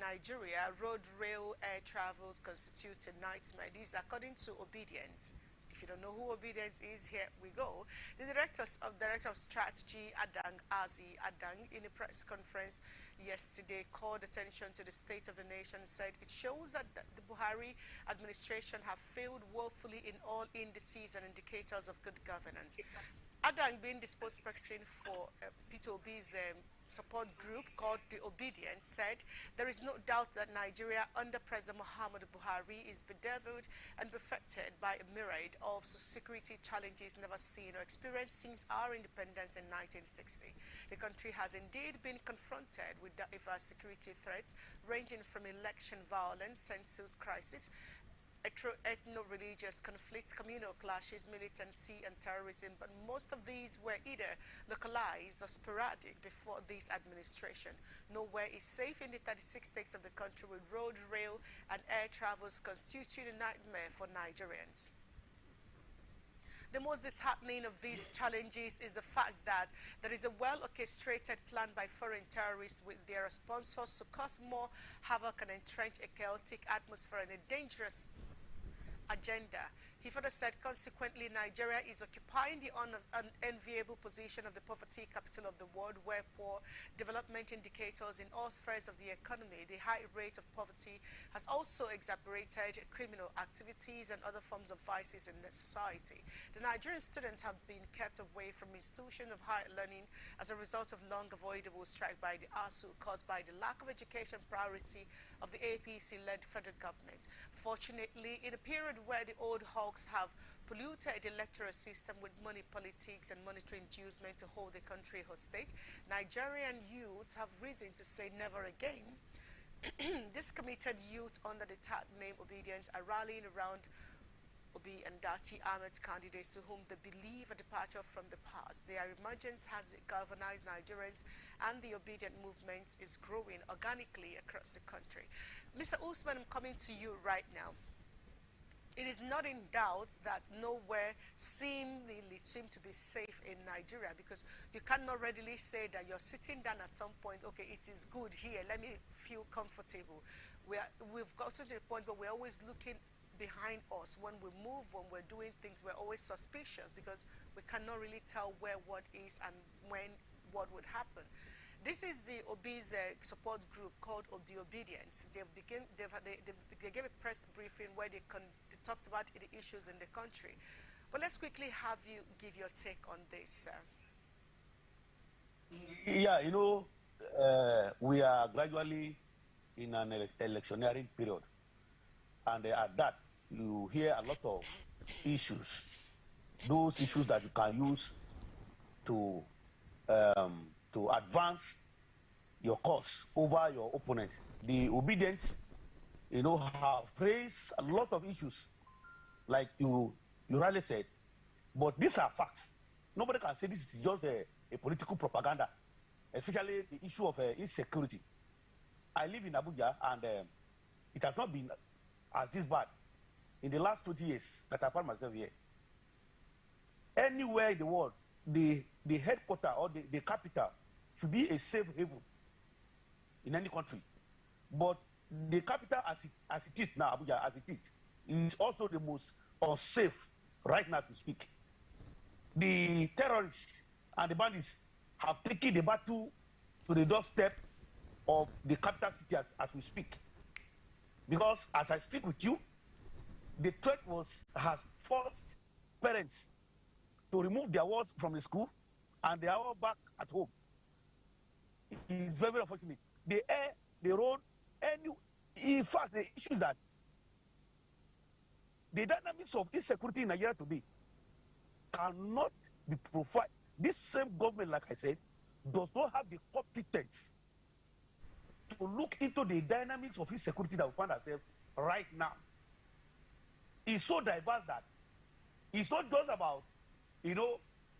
Nigeria. Road, rail, air travels constitutes a nightmare. This according to Obedience. If you don't know who Obedience is, here we go. The Director of Strategy, Adang Azi Adang, in a press conference yesterday, called attention to the state of the nation, said it shows that the Buhari administration have failed woefully in all indices and indicators of good governance. Adang, being the spokesperson for P2B's support group called the Obedience, said there is no doubt that Nigeria under President Muhammadu Buhari is bedeviled and perfected by a myriad of security challenges never seen or experienced since our independence in 1960. The country has indeed been confronted with diverse security threats ranging from election violence, census crisis, ethno-religious conflicts, communal clashes, militancy, and terrorism, but most of these were either localized or sporadic before this administration. Nowhere is safe in the 36 states of the country, with road, rail, and air travels constitute a nightmare for Nigerians. The most disheartening of these challenges is the fact that there is a well-orchestrated plan by foreign terrorists with their sponsors to cause more havoc and entrench a chaotic atmosphere and a dangerous agenda. He further said, consequently, Nigeria is occupying the unenviable position of the poverty capital of the world, where poor development indicators in all spheres of the economy, the high rate of poverty has also exacerbated criminal activities and other forms of vices in the society. The Nigerian students have been kept away from institutions of higher learning as a result of long-avoidable strike by the ASU caused by the lack of education priority of the APC-led federal government. Fortunately, in a period where the old hawks have polluted the electoral system with money politics and monetary inducement to hold the country hostage, Nigerian youths have reason to say never again. This committed youth under the tag name Obedience are rallying around Obi and Dati Ahmed's candidates, to whom they believe a departure from the past. Their emergence has galvanized Nigerians, and the obedient movement is growing organically across the country. Mr. Usman, I'm coming to you right now. It is not in doubt that nowhere seem to be safe in Nigeria, because you cannot readily say that you're sitting down at some point, okay, it is good here, let me feel comfortable. We've got to the point where we're always looking behind us. When we move, when we're doing things, we're always suspicious because we cannot really tell where what is and when what would happen. This is the Obi's support group called the Obedience. They gave a press briefing where they talked about the issues in the country. But let's quickly have you give your take on this, sir. Yeah, you know, we are gradually in an electioneering period. And at that, you hear a lot of issues. Those issues that you can use to advance your cause over your opponent. The Obedience, you know, have raised a lot of issues, like you rightly said. But these are facts. Nobody can say this is just a political propaganda, especially the issue of insecurity. I live in Abuja, and it has not been as this bad in the last 20 years that I found myself here. Anywhere in the world, the headquarters or the capital should be a safe haven in any country. But the capital as it is now, Abuja, as it is also the most unsafe right now to speak. The terrorists and the bandits have taken the battle to the doorstep of the capital city as we speak. Because as I speak with you, the threat has forced parents to remove their wards from the school, and they are all back at home. It is very, very unfortunate. The air, the road, in fact, the issue is that the dynamics of insecurity in Nigeria today cannot be provided. This same government, like I said, does not have the competence to look into the dynamics of insecurity that we find ourselves right now. It's so diverse that it's not just about,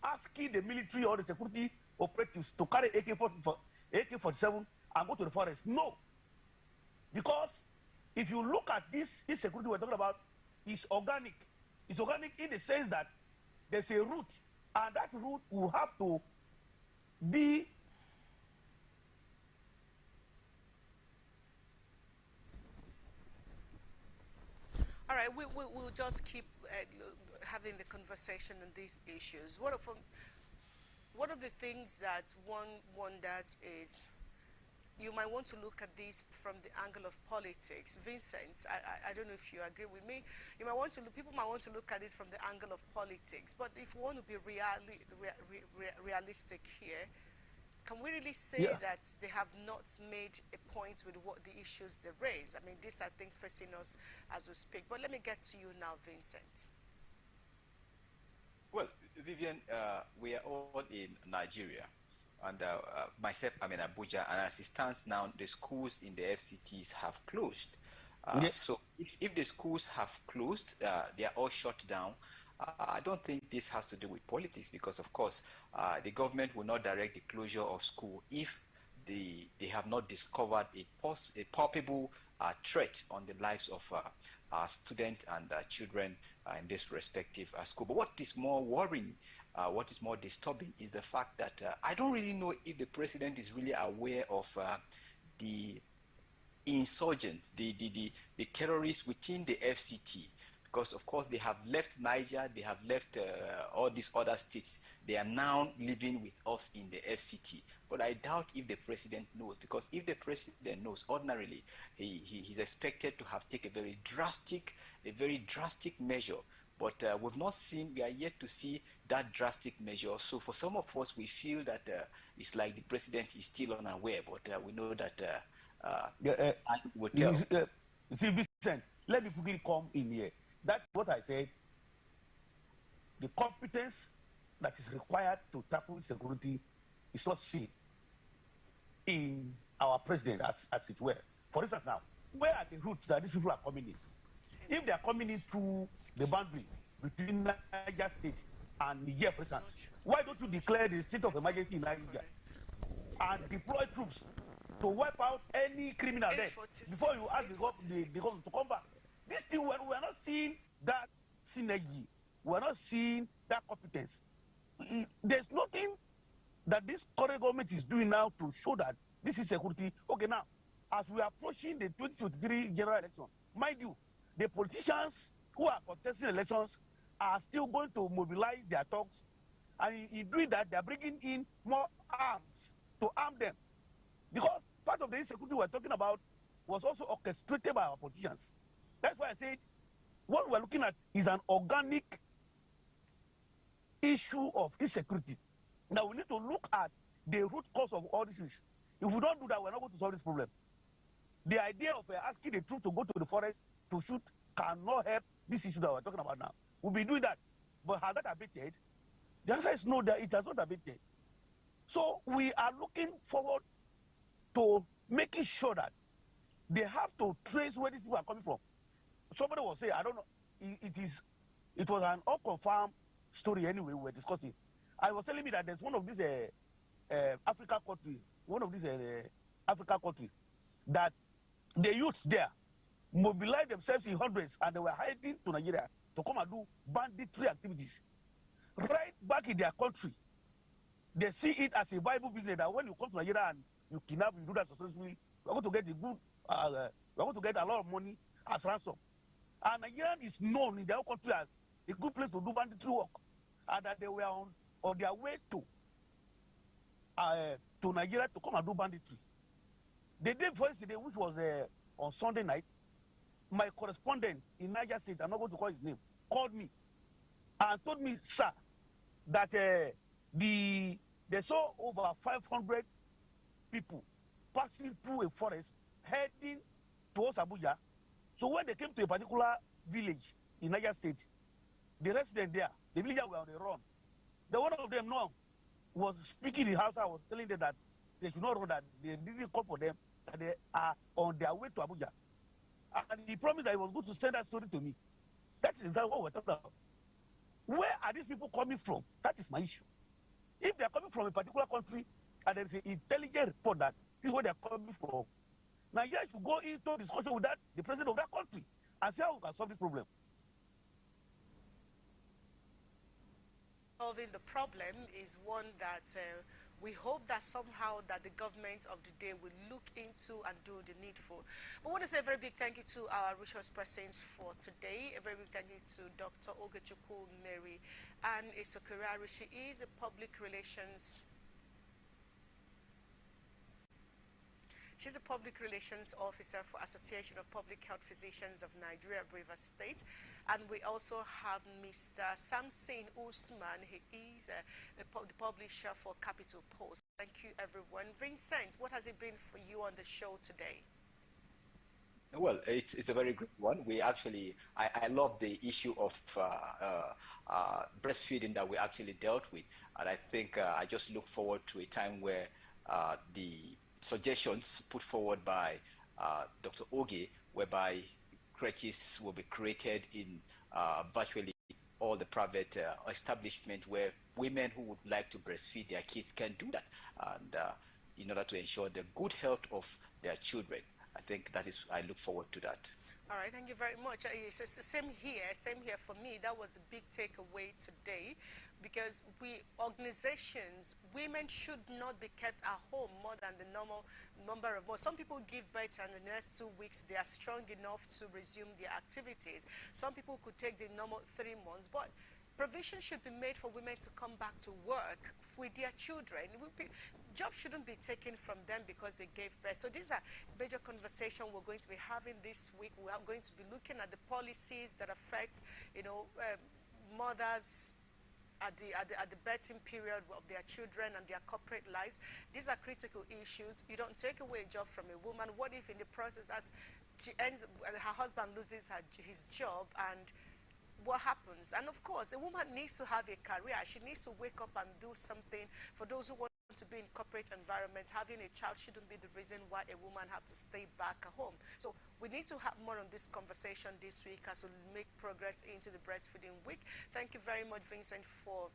asking the military or the security operatives to carry AK-47 and go to the forest. No. Because if you look at this insecurity we're talking about, it's organic. It's organic in the sense that there's a route, and that route will have to be all right. We'll just keep having the conversation on these issues. One of the things that one wonders is, you might want to look at this from the angle of politics. Vincent, I don't know if you agree with me. You might want to people might want to look at this from the angle of politics. But if we want to be realistic here, can we really say that they have not made a point with what the issues they raise? I mean, these are things facing us as we speak. But let me get to you now, Vincent. Well, Vivian, we are all in Nigeria. And myself, I'm in Abuja, and as it stands now, the schools in the FCTs have closed. So if the schools have closed, they are all shut down. I don't think this has to do with politics, because of course the government will not direct the closure of school if they have not discovered a palpable threat on the lives of students and children in this respective school. But what is more worrying, what is more disturbing, is the fact that I don't really know if the president is really aware of the insurgents, the terrorists within the FCT, because of course they have left Niger, they have left all these other states. They are now living with us in the FCT. But I doubt if the president knows, because if the president knows, ordinarily he's expected to have taken a very drastic measure. But we've not seen, we are yet to see that drastic measure. So for some of us, we feel that it's like the president is still unaware, but we know that I will tell. See, Vincent, let me quickly come in here. That's what I said. The competence that is required to tackle security is not seen in our president, as it were. For instance, now, where are the routes that these people are coming in? If they are coming in through the boundary between Niger State and Niger, for instance, why don't you declare the state of emergency in Niger and deploy troops to wipe out any criminal there before you ask the government to come back? This thing, we are not seeing that synergy. We are not seeing that competence. There's nothing that this current government is doing now to show that this is security. Okay, now, as we are approaching the 2023 general election, mind you, the politicians who are contesting elections are still going to mobilize their talks, and in doing that, they are bringing in more arms to arm them. Because part of the insecurity we're talking about was also orchestrated by our politicians. That's why I said what we're looking at is an organic issue of insecurity. Now we need to look at the root cause of all this. If we don't do that, we're not going to solve this problem. The idea of asking the troops to go to the forest to shoot cannot help this issue that we're talking about now. We'll be doing that. But has that abated? The answer is no, that it has not abated. So we are looking forward to making sure that they have to trace where these people are coming from. Somebody was saying, I don't know, it was an unconfirmed story anyway we were discussing. I was telling me that there's one of these African countries that the youths there mobilized themselves in hundreds, and they were heading to Nigeria to come and do banditry activities. Right back in their country, they see it as a viable business, that when you come to Nigeria and you kidnap, you do that successfully, you're going to get you're going to get a lot of money as ransom. And Nigeria is known in their own country as a good place to do banditry work, and that they were on their way to Nigeria to come and do banditry. The day before yesterday, which was on Sunday night, my correspondent in Niger State, I'm not going to call his name, called me and told me, sir, that they saw over 500 people passing through a forest heading towards Abuja. So when they came to a particular village in Niger State, the residents there, the villagers were on the run. The one of them now was speaking in house. I was telling them that they should not run, that they didn't call for them, that they are on their way to Abuja. And he promised that he was going to send that story to me. That is exactly what we're talking about. Where are these people coming from? That is my issue. If they are coming from a particular country and there is an intelligent report that this is where they are coming from, Nigeria should go into discussion with the president of that country, and see how we can solve this problem. Solving the problem is one that we hope that somehow that the government of the day will look into and do the needful. But I want to say a very big thank you to our resource persons for today. A very big thank you to Dr. Ogechukwu Mary and Isokurari. She is a public relations She's a public relations officer for Association of Public Health Physicians of Nigeria, Rivers State. And we also have Mr. Samson Usman. He is the publisher for Capital Post. Thank you, everyone. Vincent, what has it been for you on the show today? Well, it's a very good one. We actually, I love the issue of breastfeeding that we actually dealt with. And I think I just look forward to a time where the suggestions put forward by Dr. Oge, whereby creches will be created in virtually all the private establishments where women who would like to breastfeed their kids can do that, and in order to ensure the good health of their children. I think that is, I look forward to that. All right, thank you very much. Same here for me. That was a big takeaway today, because organizations, women should not be kept at home more than the normal number of months. Some people give birth and in the next 2 weeks they are strong enough to resume their activities. Some people could take the normal 3 months, but provision should be made for women to come back to work with their children. Jobs shouldn't be taken from them because they gave birth. So these are major conversations we're going to be having this week. We are going to be looking at the policies that affect, mothers at the birthing period of their children and their corporate lives. These are critical issues. You don't take away a job from a woman. What if in the process her husband loses his job, and what happens? And of course, a woman needs to have a career. She needs to wake up and do something. For those who want to be in corporate environment, having a child shouldn't be the reason why a woman have to stay back at home. So we need to have more on this conversation this week as we make progress into the breastfeeding week. Thank you very much, Vincent, for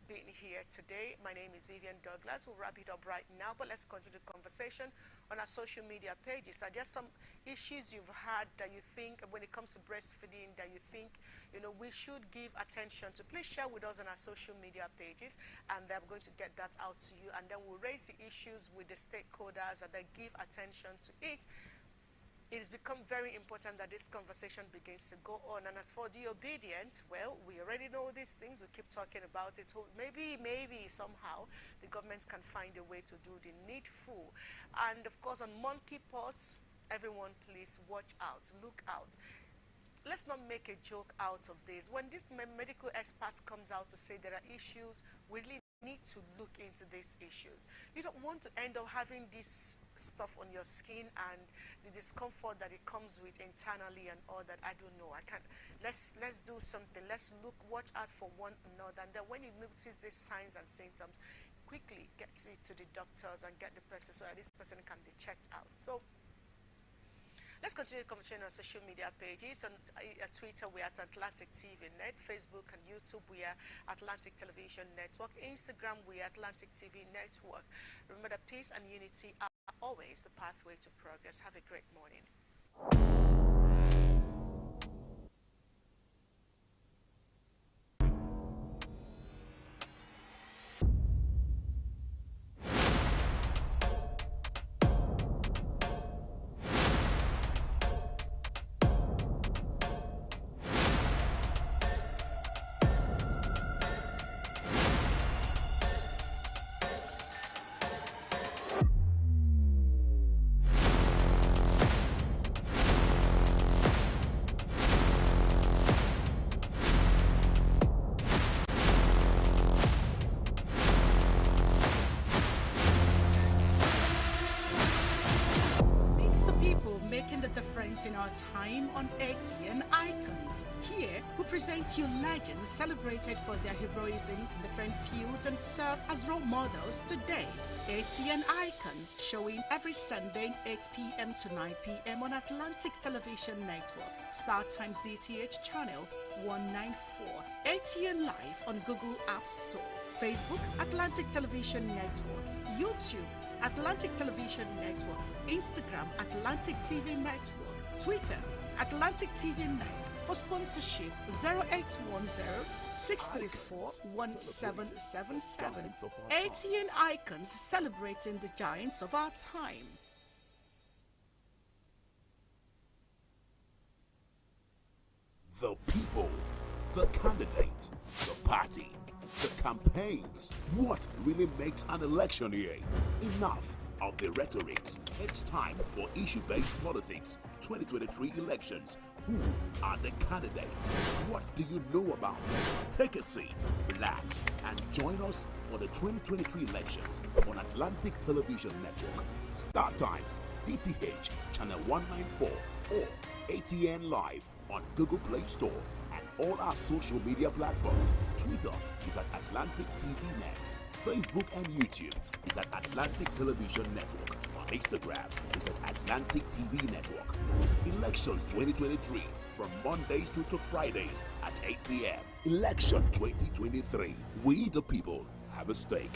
being here today. My name is Vivian Douglas. We'll wrap it up right now, but let's continue the conversation on our social media pages. Are there some issues you've had that you think, when it comes to breastfeeding, that you think we should give attention to? Please share with us on our social media pages, and I'm going to get that out to you, and then we'll raise the issues with the stakeholders and then give attention to it. It has become very important that this conversation begins to go on. And as for the obedience, well, we already know these things. We keep talking about it. So maybe somehow the government can find a way to do the needful. And of course, on monkeypox, everyone please watch out, look out. Let's not make a joke out of this. When this medical expert comes out to say there are issues, we really need to look into these issues. You don't want to end up having this stuff on your skin and the discomfort that it comes with internally and all that. I don't know. Let's do something. Let's watch out for one another, and then when you notice these signs and symptoms, quickly get it to the doctors and get the person so that this person can be checked out. So let's continue the conversation on social media pages. On Twitter, we're at Atlantic TV Net. Facebook and YouTube, we are Atlantic Television Network. Instagram, we are Atlantic TV Network. Remember that peace and unity are always the pathway to progress. Have a great morning. making the difference in our time on ATN Icons. Here, we present you legends celebrated for their heroism in different fields and serve as role models today. ATN Icons, showing every Sunday 8 p.m. to 9 p.m. on Atlantic Television Network, StarTimes DTH channel 194, ATN Live on Google App Store, Facebook Atlantic Television Network, YouTube Atlantic Television Network, Instagram Atlantic TV Network, Twitter Atlantic TV Net. For sponsorship 0810-634-1777. ATN Icons, celebrating the giants of our time. The people, the candidates, the party, the campaigns. What really makes an election here? Enough of the rhetorics. It's time for issue-based politics. 2023 elections. Who are the candidates? What do you know about them? Take a seat, relax, and join us for the 2023 elections on Atlantic Television Network, StarTimes, DTH, channel 194, or ATN Live on Google Play Store and all our social media platforms. Twitter is at Atlantic TV Net. Facebook and YouTube is at Atlantic Television Network. On Instagram is at Atlantic TV Network. Elections 2023 from Mondays to Fridays at 8 p.m. Election 2023. We the people have a stake.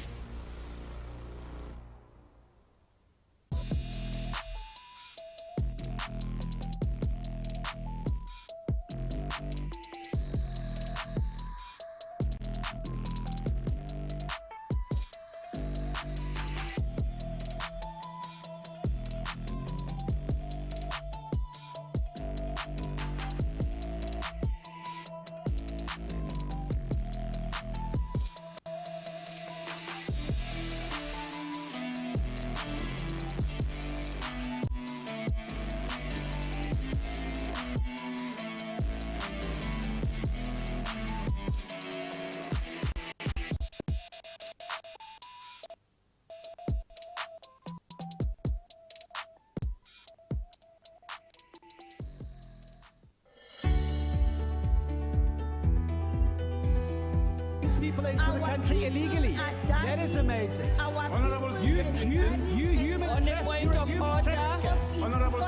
People into the country illegally. That is amazing. You human trafficker. Honorable